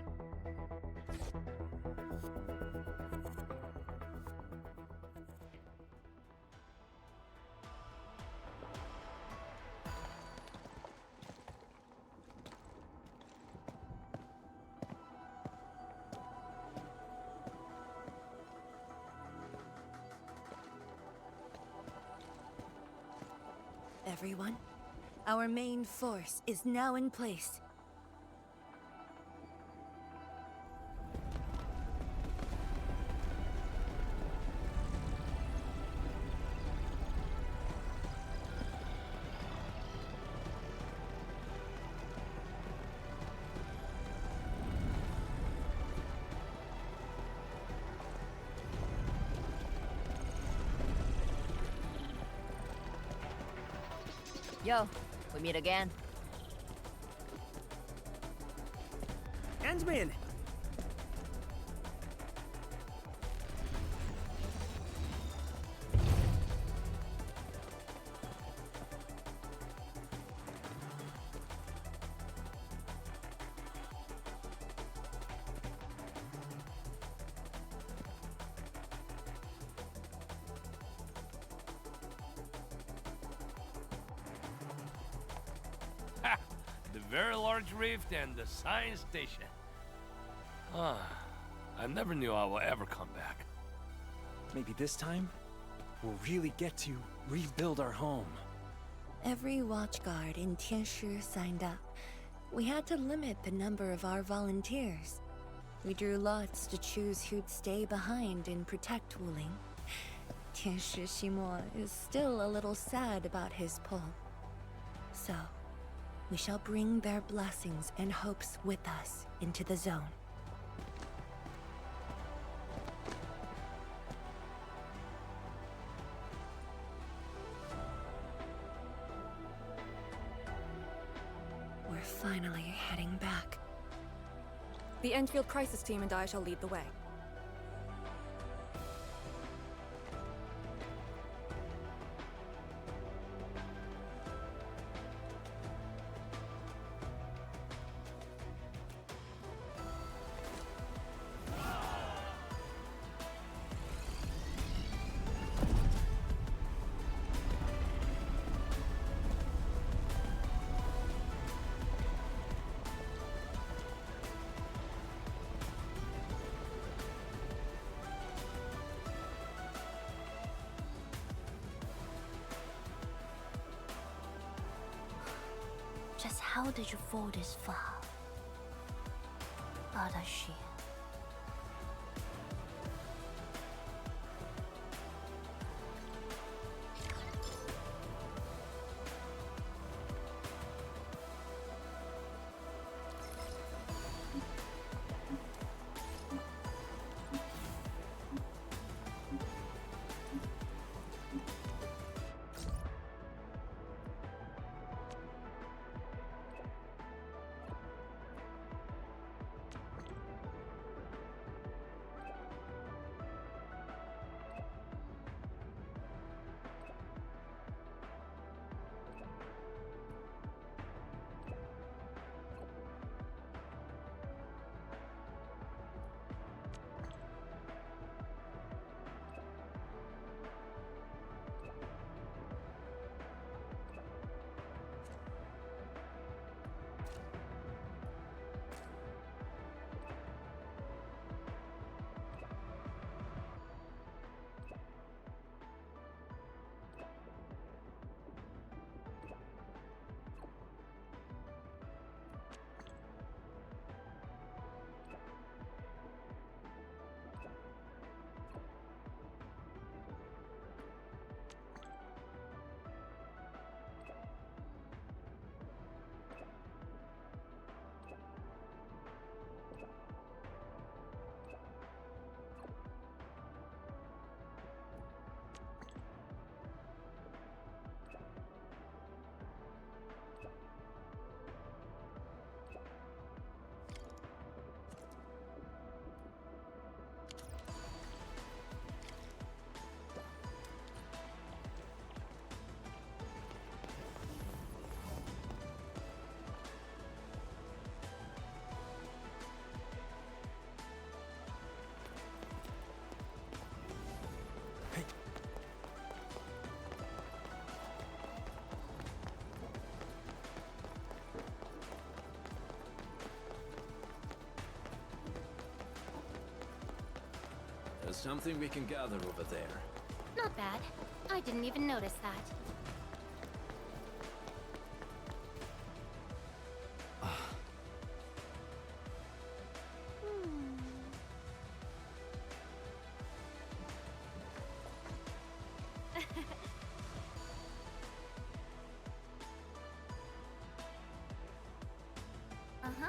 Everyone, our main force is now in place. Yo, we meet again. Endman! The very large rift and the science station. I never knew I would ever come back. Maybe this time, we'll really get to rebuild our home. Every watchguard in Tianshi signed up. We had to limit the number of our volunteers. We drew lots to choose who'd stay behind and protect Wuling. Tianshi Ximo is still a little sad about his pull. So, we shall bring their blessings and hopes with us into the zone. We're finally heading back. The Endfield crisis team and I shall lead the way. Just how did you fall this far? Adashi. There's something we can gather over there. Not bad. I didn't even notice that. Uh-huh.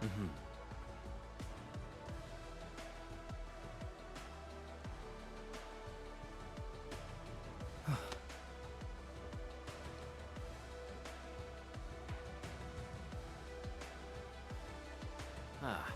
Mm-hmm. Ah.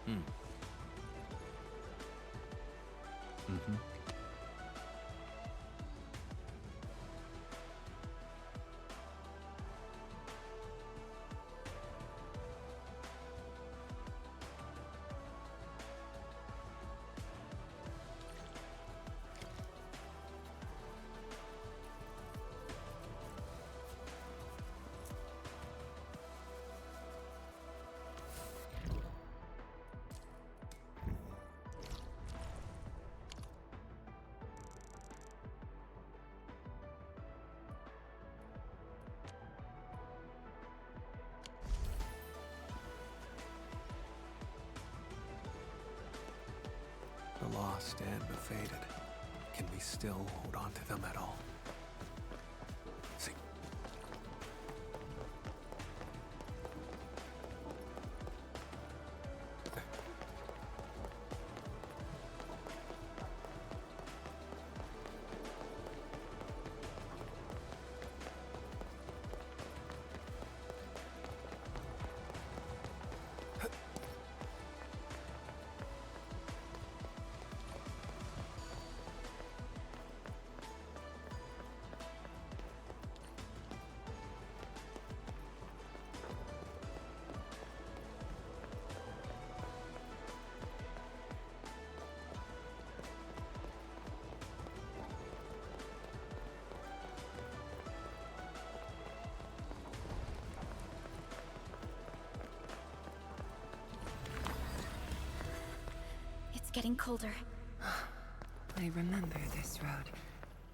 Hmm. Mm-hmm. The lost and the faded. Can we still hold on to them at all? See. Getting colder. I remember this road,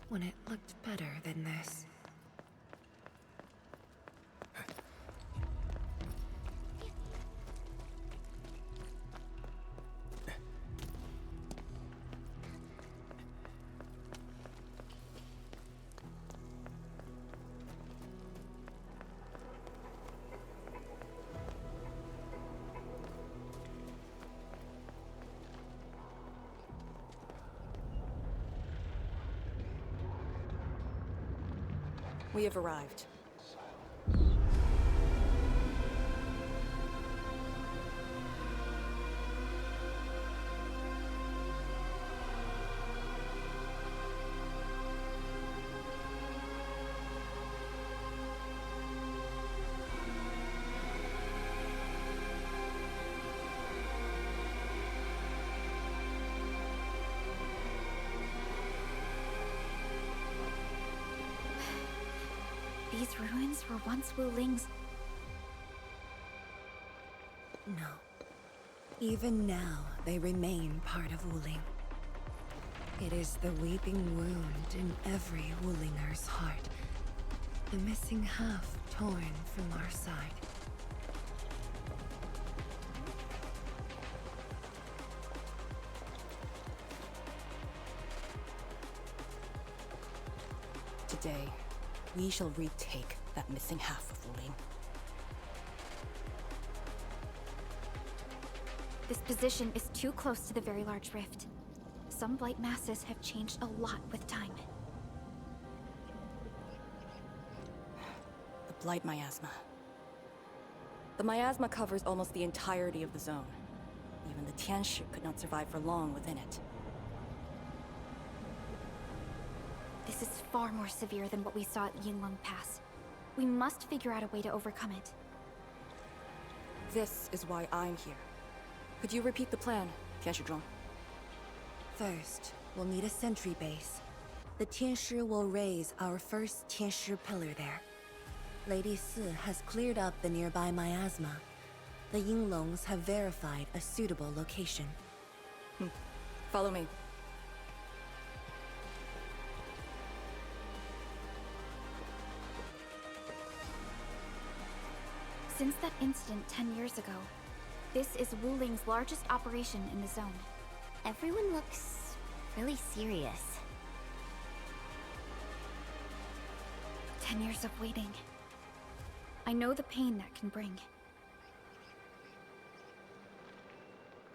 when it looked better than this. We have arrived. These ruins were once Wu Ling's. No. Even now, they remain part of Wuling. It is the weeping wound in every Wulinger's heart. The missing half torn from our side. Today, we shall retake that missing half of Wuling. This position is too close to the very large rift. Some blight masses have changed a lot with time. The Blight Miasma. The miasma covers almost the entirety of the zone. Even the Tianshi could not survive for long within it. This is far more severe than what we saw at Yinglong Pass. We must figure out a way to overcome it. This is why I'm here. Could you repeat the plan, Tianshi? First, we'll need a sentry base. The Tianshi will raise our first Tianshi pillar there. Lady Si has cleared up the nearby miasma. The Yinglongs have verified a suitable location. Follow me. Since that incident 10 years ago, this is Wu Ling's largest operation in the zone. Everyone looks really serious. 10 years of waiting. I know the pain that can bring.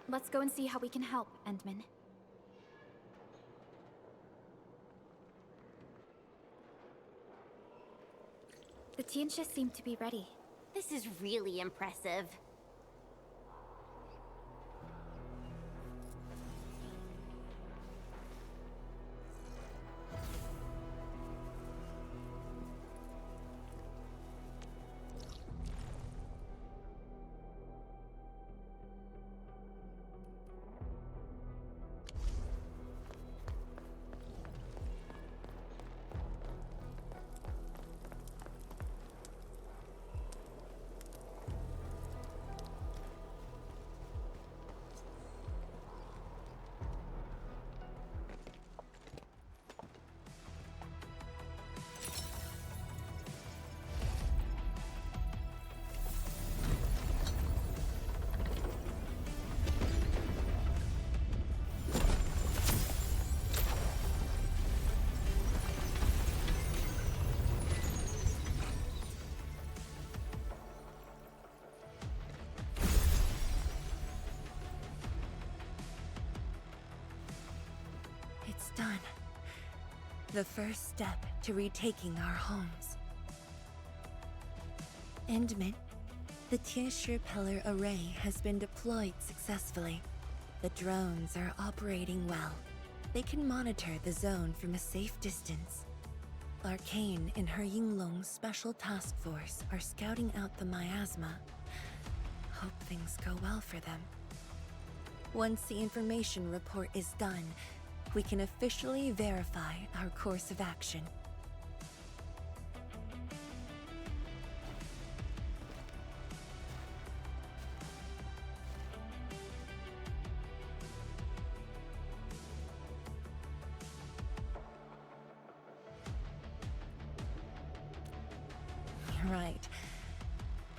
Let's go and see how we can help, Endman. The Tianshi seem to be ready. This is really impressive. It's done. The first step to retaking our homes. Endman, the Tianshi pillar array has been deployed successfully. The drones are operating well. They can monitor the zone from a safe distance. Arcane and her Yinglong Special Task Force are scouting out the miasma. Hope things go well for them. Once the information report is done, we can officially verify our course of action. Right.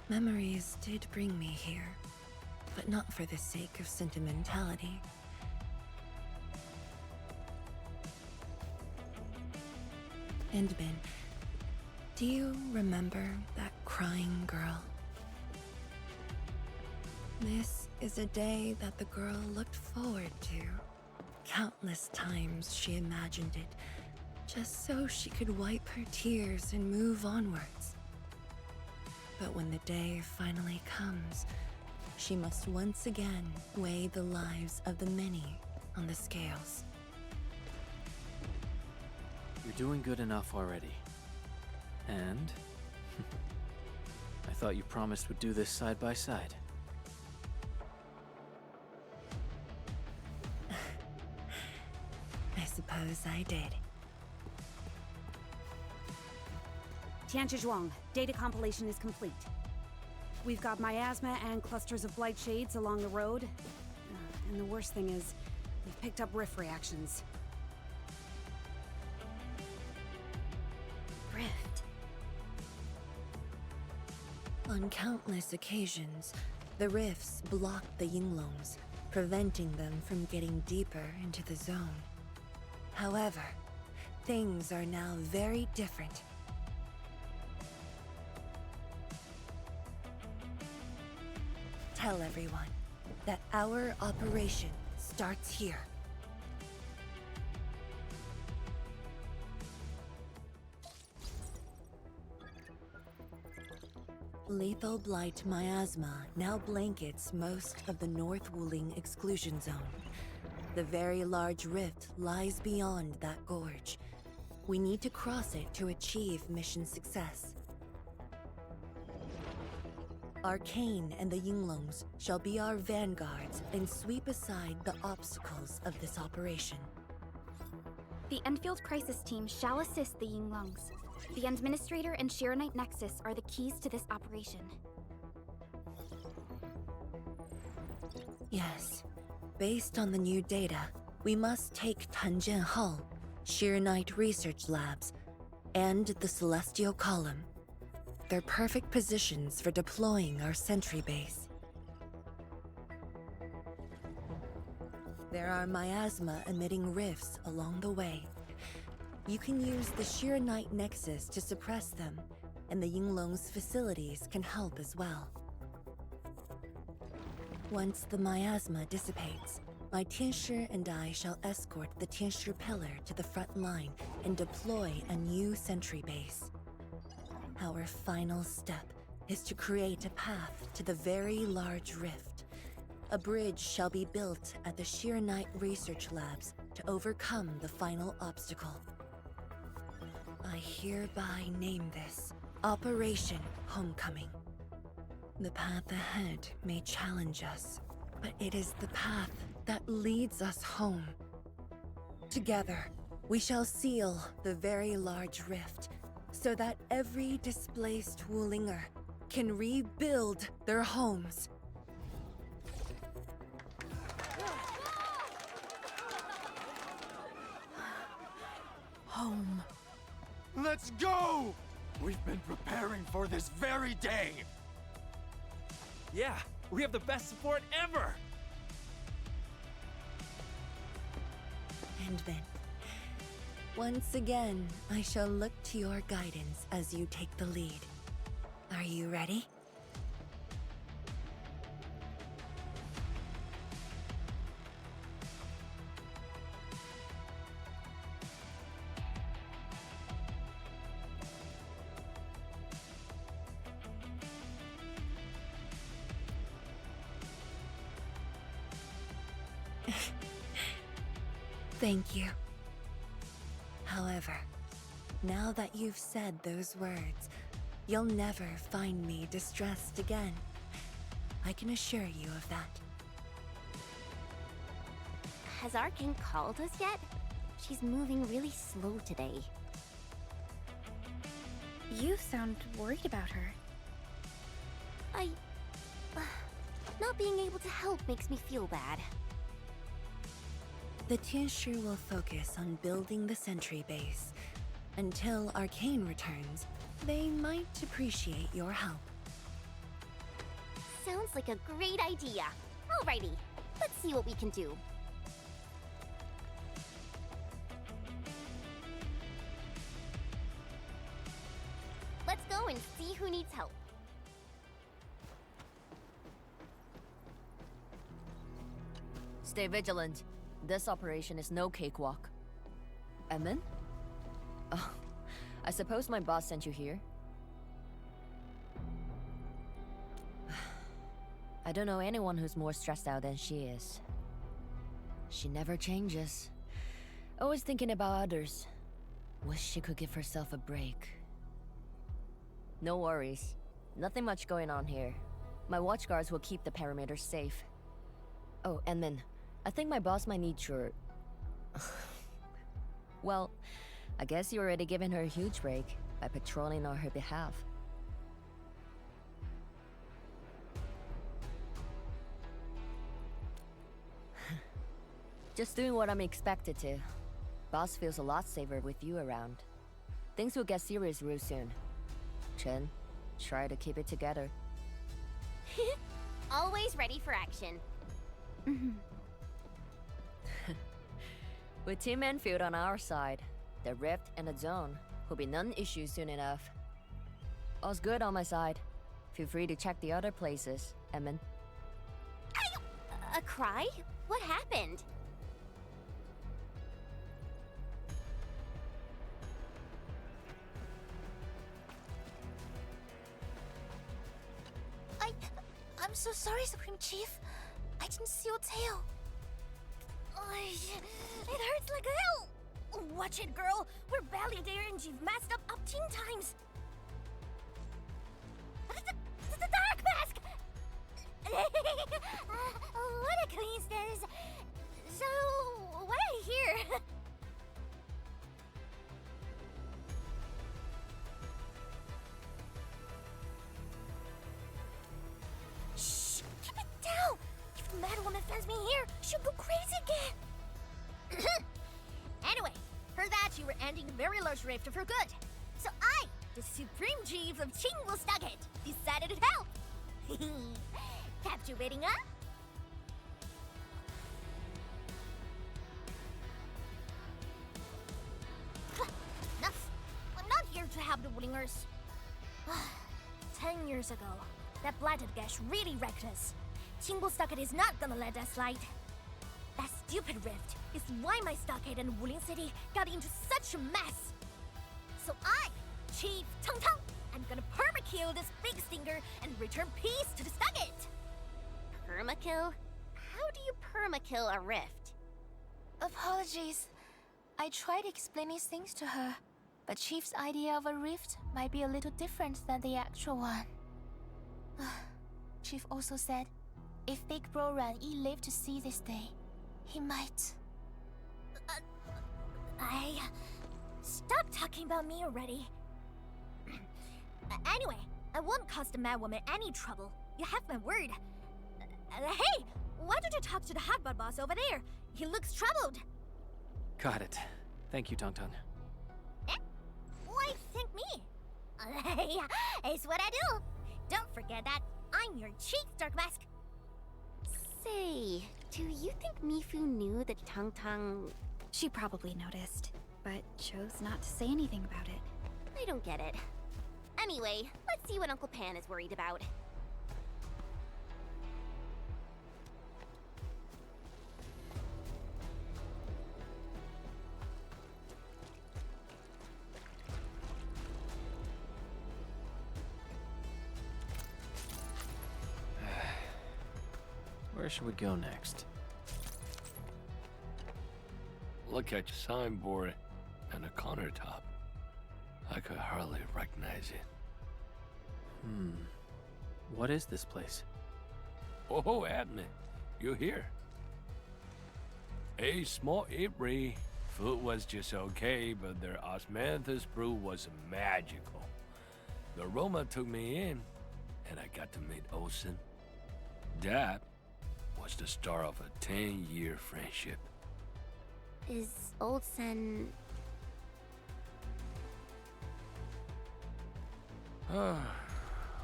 Memories did bring me here, but not for the sake of sentimentality. Endman, do you remember that crying girl? This is a day that the girl looked forward to. Countless times she imagined it, just so she could wipe her tears and move onwards. But when the day finally comes, she must once again weigh the lives of the many on the scales. You're doing good enough already. And I thought you promised we'd do this side by side. I suppose I did. Tianzhuang, data compilation is complete. We've got miasma and clusters of blight shades along the road. And the worst thing is, we've picked up rift reactions. Rift. On countless occasions, the rifts blocked the Yinglongs, preventing them from getting deeper into the zone. However, things are now very different. Tell everyone that our operation starts here. Lethal blight miasma now blankets most of the North Wuling exclusion zone. The very large rift lies beyond that gorge. We need to cross it to achieve mission success. Arcane and the Yinglongs shall be our vanguards and sweep aside the obstacles of this operation. The Endfield Crisis Team shall assist the Yinglongs. The Administrator and Shiranite Nexus are the keys to this operation. Yes. Based on the new data, we must take Tanjian Hall, Shiranite Research Labs, and the Celestial Column. They're perfect positions for deploying our sentry base. There are miasma-emitting rifts along the way. You can use the Shiranite Nexus to suppress them, and the Yinglong's facilities can help as well. Once the miasma dissipates, my Tianshi and I shall escort the Tianshi Pillar to the front line and deploy a new sentry base. Our final step is to create a path to the very large rift. A bridge shall be built at the Shiranite Research Labs to overcome the final obstacle. I hereby name this Operation Homecoming. The path ahead may challenge us, but it is the path that leads us home. Together, we shall seal the very large rift so that every displaced Wulinger can rebuild their homes. Home. Let's go! We've been preparing for this very day! Yeah, we have the best support ever! And then, once again, I shall look to your guidance as you take the lead. Are you ready? Thank you. However, now that you've said those words, you'll never find me distressed again. I can assure you of that. Has Arkane called us yet? She's moving really slow today. You sound worried about her. Not being able to help makes me feel bad. The Tianshi will focus on building the sentry base. Until Arcane returns, they might appreciate your help. Sounds like a great idea. Alrighty, let's see what we can do. Let's go and see who needs help. Stay vigilant. This operation is no cakewalk. Edmund? Oh, I suppose my boss sent you here? I don't know anyone who's more stressed out than she is. She never changes. Always thinking about others. Wish she could give herself a break. No worries. Nothing much going on here. My watchguards will keep the perimeter safe. Oh, and then, I think my boss might need your... Well, I guess you already given her a huge break by patrolling on her behalf. Just doing what I'm expected to. Boss feels a lot safer with you around. Things will get serious real soon. Chen, try to keep it together. Always ready for action. With Team Endfield on our side, the rift and the zone will be non-issue soon enough. All's good on my side. Feel free to check the other places, Emin. A cry? What happened? I'm so sorry, Supreme Chief. I didn't see your tail. It hurts like hell. Watch it, girl. We're barely there and you've messed up 10 times. The dark mask! What a coincidence. So, why are you here? Shh! Keep it down! If the mad woman finds me here, she'll go crazy again! Anyway, heard that you were ending a very large rift for good. So I, the Supreme Chief of Qingwu, decided to help! Kept you waiting up? Enough! I'm not here to help the Wulingers. 10 years ago, that blighted gash really wrecked us. Qingwu Stockade is not gonna let that slide. That stupid rift is why my stockade and Wuling City got into such a mess. So I, Chief Tang Tang, am gonna permakill this big stinker and return peace to the stockade. Permakill? How do you permakill a rift? Apologies. I tried explaining things to her, but Chief's idea of a rift might be a little different than the actual one. Chief also said, if Big Bro Ran Yi lived to see this day, he might... Stop talking about me already. Anyway, I won't cause the mad woman any trouble. You have my word. Hey! Why don't you talk to the hotbot boss over there? He looks troubled. Got it. Thank you, Tong Tong. Why thank me? It's what I do. Don't forget that I'm your chief, Dark Mask. Say, do you think Mifu knew that Tang Tang... She probably noticed, but chose not to say anything about it. I don't get it. Anyway, let's see what Uncle Pan is worried about. Where should we go next? Look at your signboard and the countertop. I could hardly recognize it. What is this place? Oh, admin, you here? A small eatery. Food was just okay, but their osmanthus brew was magical. The aroma took me in, and I got to meet Olsen. That was the start of a 10-year friendship. Is Olsen...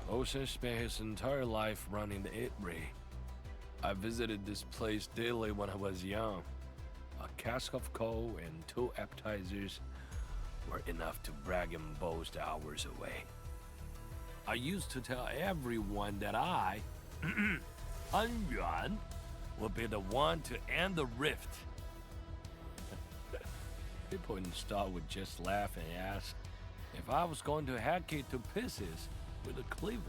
Olsen spent his entire life running the eatery. I visited this place daily when I was young. A cask of coal and 2 appetizers were enough to brag and boast hours away. I used to tell everyone that I, Han Yuan, would be the one to end the rift. People in the store would just laugh and ask if I was going to hack it to pieces with a cleaver.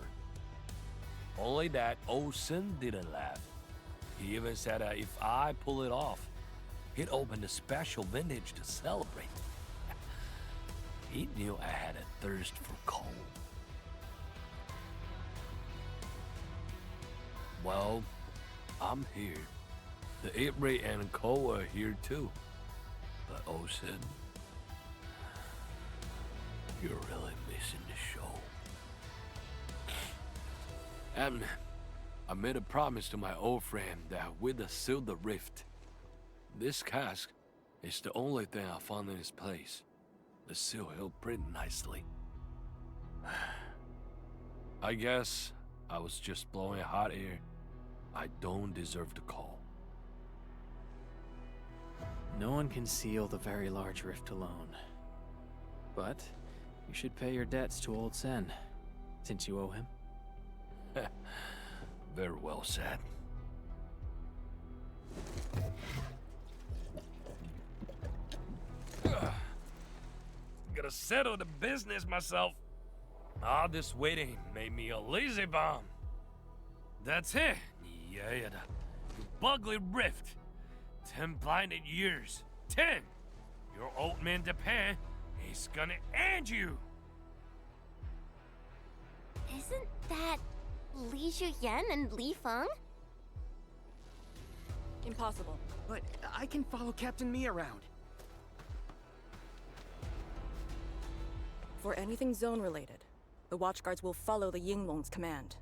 Only that old Sin didn't laugh. He even said that if I pull it off, he'd open a special vintage to celebrate. He knew I had a thirst for coal. Well, I'm here. The Ibri and Co are here too. But Osin, you're really missing the show. And I made a promise to my old friend that we'd seal the rift. This cask is the only thing I found in this place. The seal held pretty nicely. I guess I was just blowing hot air. I don't deserve the call. No one can seal the very large rift alone. But you should pay your debts to old Sen, since you owe him. Very well said. Gotta settle the business myself. All this waiting made me a lazy bum. That's it. Yeah, the ugly rift. 10 blinded years. 10! Your old man Japan is gonna end you! Isn't that Li Zhuyan and Li Feng? Impossible. But I can follow Captain Mi around. For anything zone-related, the Watchguards will follow the Yinglong's command.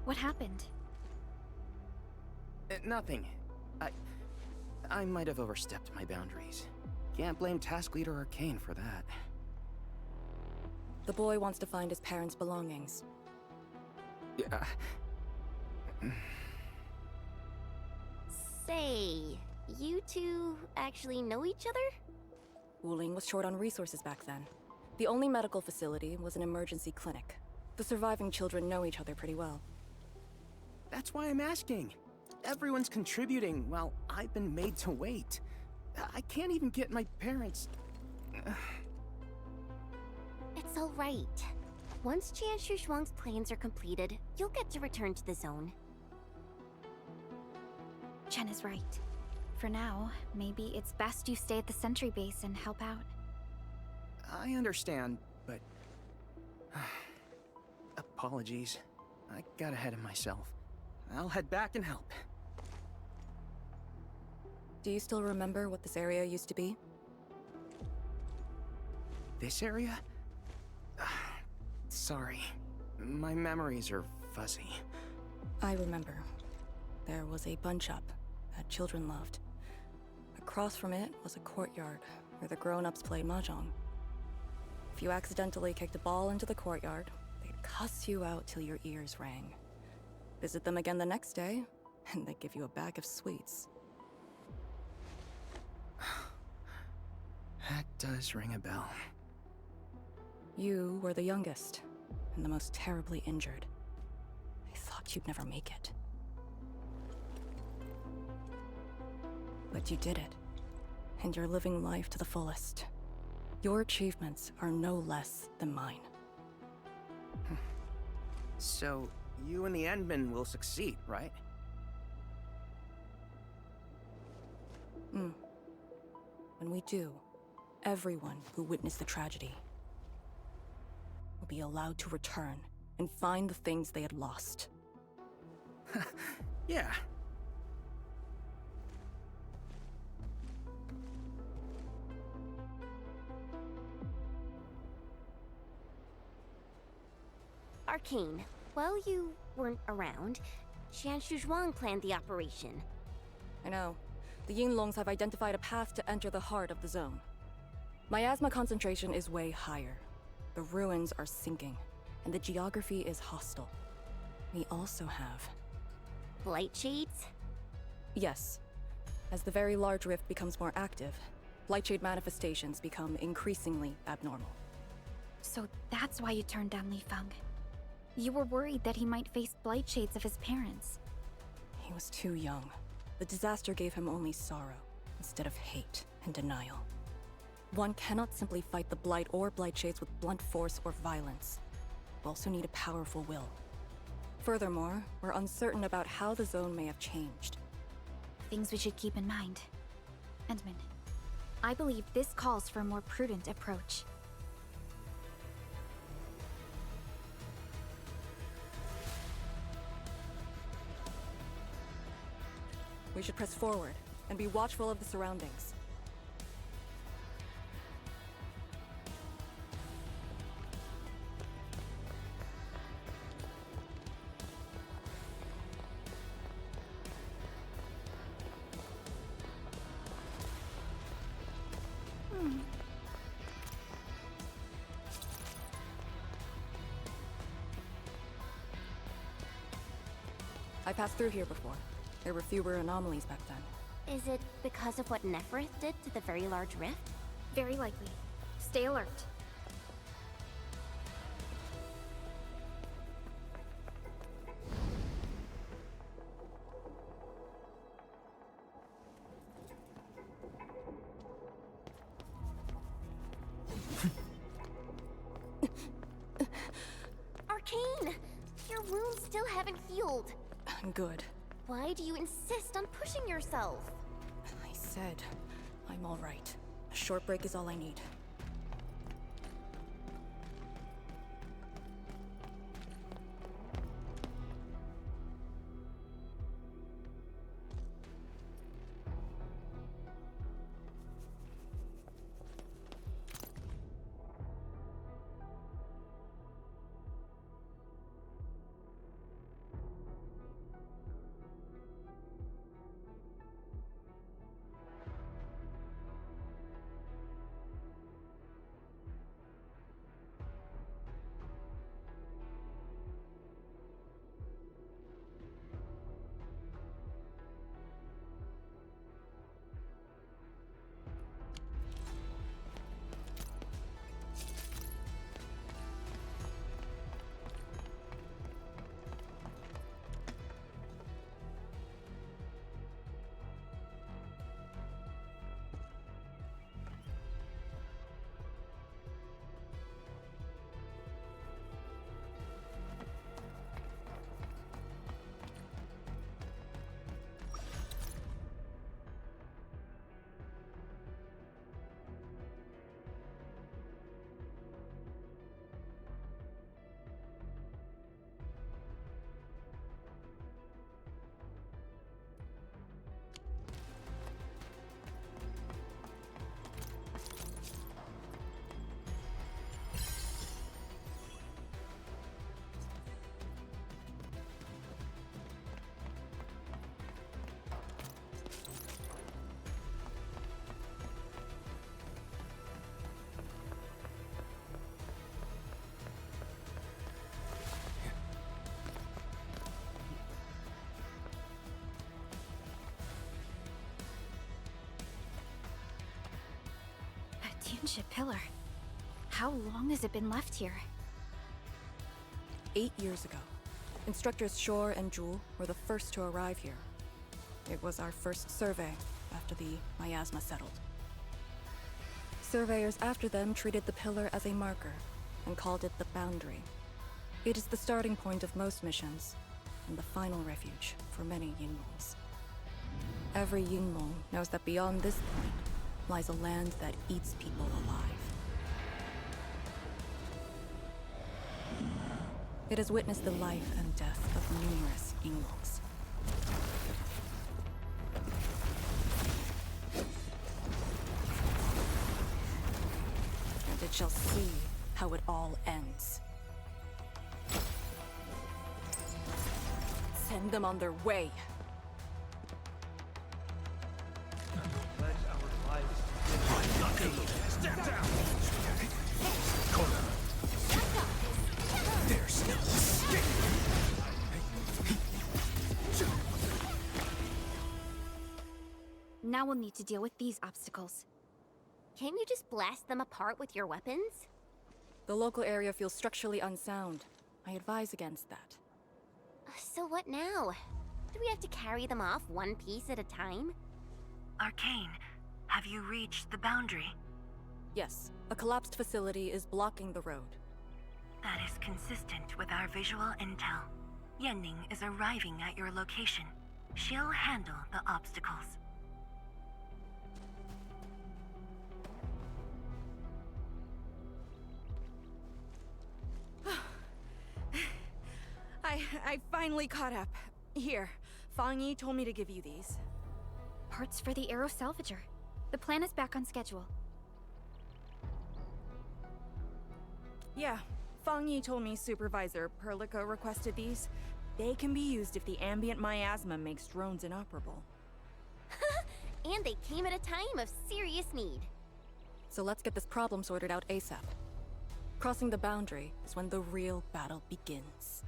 What happened? Nothing. I might have overstepped my boundaries. Can't blame Task Leader Arcane for that. The boy wants to find his parents' belongings. Yeah. Say, you two actually know each other? Wuling was short on resources back then. The only medical facility was an emergency clinic. The surviving children know each other pretty well. That's why I'm asking. Everyone's contributing while I've been made to wait. I can't even get my parents... It's all right. Once Jianshu Zhuang's plans are completed, you'll get to return to the zone. Chen is right. For now, maybe it's best you stay at the sentry base and help out. I understand, but... apologies. I got ahead of myself. I'll head back and help. Do you still remember what this area used to be? This area? Sorry. My memories are fuzzy. I remember. There was a bun shop that children loved. Across from it was a courtyard where the grown-ups played mahjong. If you accidentally kicked a ball into the courtyard, they'd cuss you out till your ears rang. Visit them again the next day, and they'd give you a bag of sweets. That does ring a bell. You were the youngest, and the most terribly injured. I thought you'd never make it. But you did it, and you're living life to the fullest. Your achievements are no less than mine. So, you and the Endmen will succeed, right? When we do, everyone who witnessed the tragedy will be allowed to return and find the things they had lost. Yeah. Arcane, while you weren't around, Jianshu Zhuang planned the operation. I know. The Yinglongs have identified a path to enter the heart of the zone. Miasma concentration is way higher. The ruins are sinking, and the geography is hostile. We also have... Blight shades? Yes. As the very large rift becomes more active, Blightshade manifestations become increasingly abnormal. So that's why you turned down Li Feng. You were worried that he might face blight shades of his parents. He was too young. the disaster gave him only sorrow instead of hate and denial. One cannot simply fight the Blight or Blightshades with blunt force or violence. You also need a powerful will. Furthermore, we're uncertain about how the zone may have changed. Things we should keep in mind. Endman, I believe this calls for a more prudent approach. We should press forward and be watchful of the surroundings. I passed through here before. There were fewer anomalies back then. Is it because of what Neferith did to the very large rift? Very likely. Stay alert. Arcane! Your wounds still haven't healed. I'm good. Why do you insist on pushing yourself? I said, I'm all right. A short break is all I need. Duneship pillar. How long has it been left here? 8 years ago, Instructors Shore and Jewel were the first to arrive here. It was our first survey after the miasma settled. Surveyors after them treated the pillar as a marker and called it the boundary. It is the starting point of most missions and the final refuge for many Yinglongs. Every Yinglong knows that beyond this point lies a land that eats people alive. It has witnessed the life and death of numerous Yinglongs. And it shall see how it all ends. Send them on their way. Step down! There's no escape! Now we'll need to deal with these obstacles. Can't you just blast them apart with your weapons? The local area feels structurally unsound. I advise against that. So what now? Do we have to carry them off one piece at a time? Arcane, have you reached the boundary? Yes, a collapsed facility is blocking the road. That is consistent with our visual intel. Yenning is arriving at your location. She'll handle the obstacles. I finally caught up. Here, Fang Yi told me to give you these. Parts for the Aero Salvager. The plan is back on schedule. Yeah, Fang Yi told me Supervisor Perlica requested these. They can be used if the ambient miasma makes drones inoperable. And they came at a time of serious need. So let's get this problem sorted out ASAP. Crossing the boundary is when the real battle begins.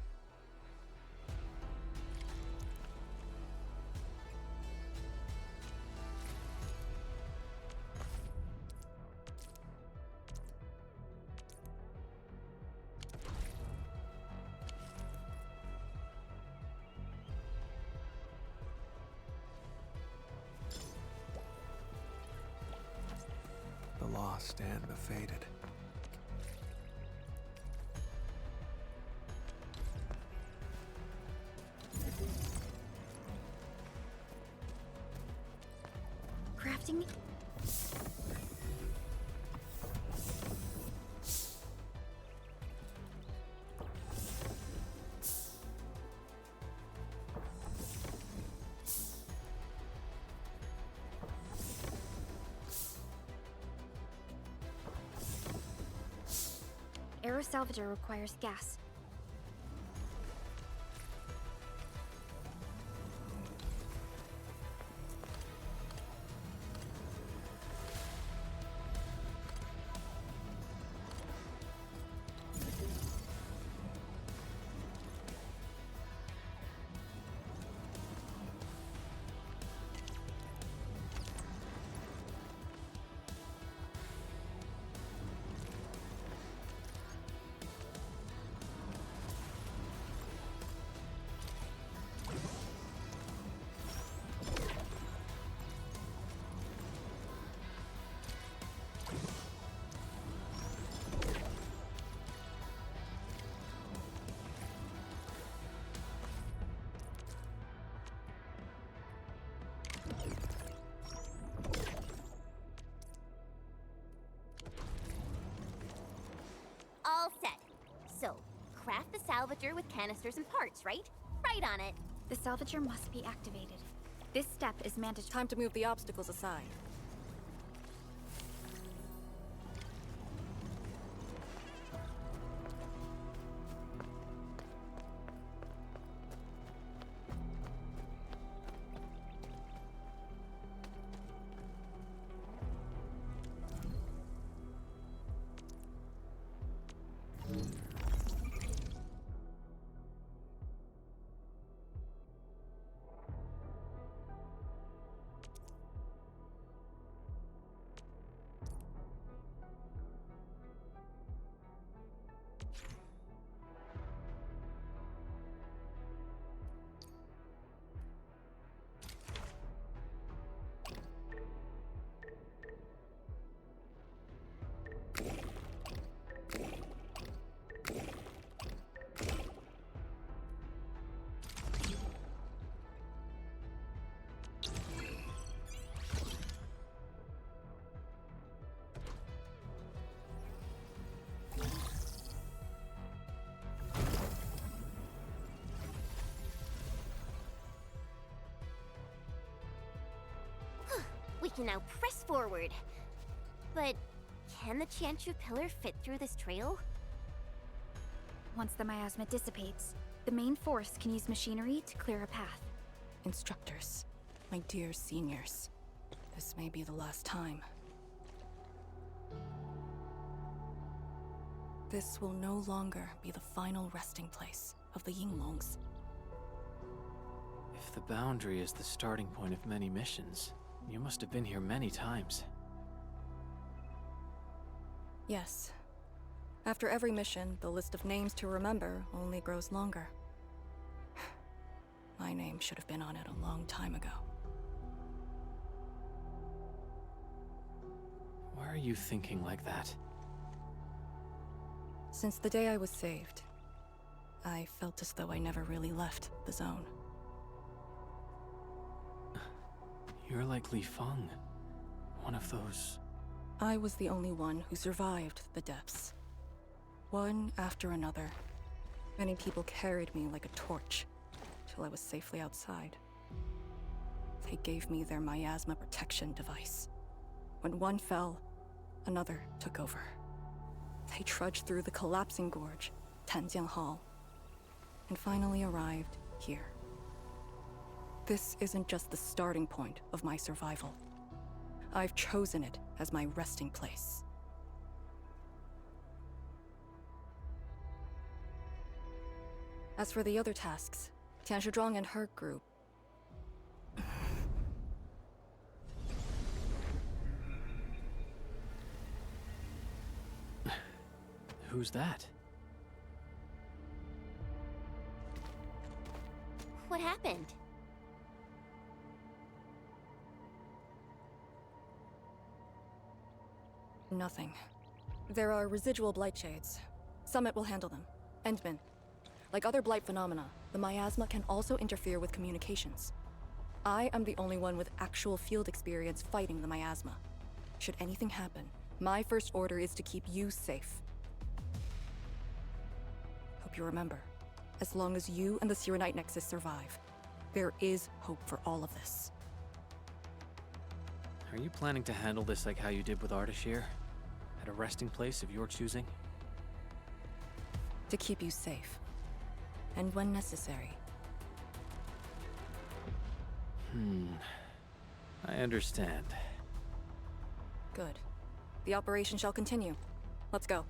The lost and the fated. Crafting. Aero Salvager requires gas. All set. So, craft the salvager with canisters and parts, right? Right on it. The salvager must be activated. This step is mandatory. Time to move the obstacles aside. We can now press forward. But can the Qianshu pillar fit through this trail? Once the miasma dissipates, the main force can use machinery to clear a path. Instructors, my dear seniors, this may be the last time. This will no longer be the final resting place of the Yinglongs. If the boundary is the starting point of many missions, you must have been here many times. Yes. After every mission, the list of names to remember only grows longer. My name should have been on it a long time ago. Why are you thinking like that? Since the day I was saved, I felt as though I never really left the zone. You're like Li Feng. One of those... I was the only one who survived the depths. One after another. Many people carried me like a torch, till I was safely outside. They gave me their miasma protection device. When one fell, another took over. They trudged through the collapsing gorge, Tanjiang Hall, and finally arrived here. This isn't just the starting point of my survival. I've chosen it as my resting place. As for the other tasks, Tian Shizhuang and her group... Who's that? What happened? Nothing. There are residual blight shades. Summit will handle them. Endman. Like other blight phenomena, the miasma can also interfere with communications. I am the only one with actual field experience fighting the miasma. Should anything happen, my first order is to keep you safe. Hope you remember, as long as you and the Serenite Nexus survive, there is hope for all of this. Are you planning to handle this like how you did with Ardashir? At a resting place of your choosing? To keep you safe. And when necessary. I understand. Good. The operation shall continue. Let's go.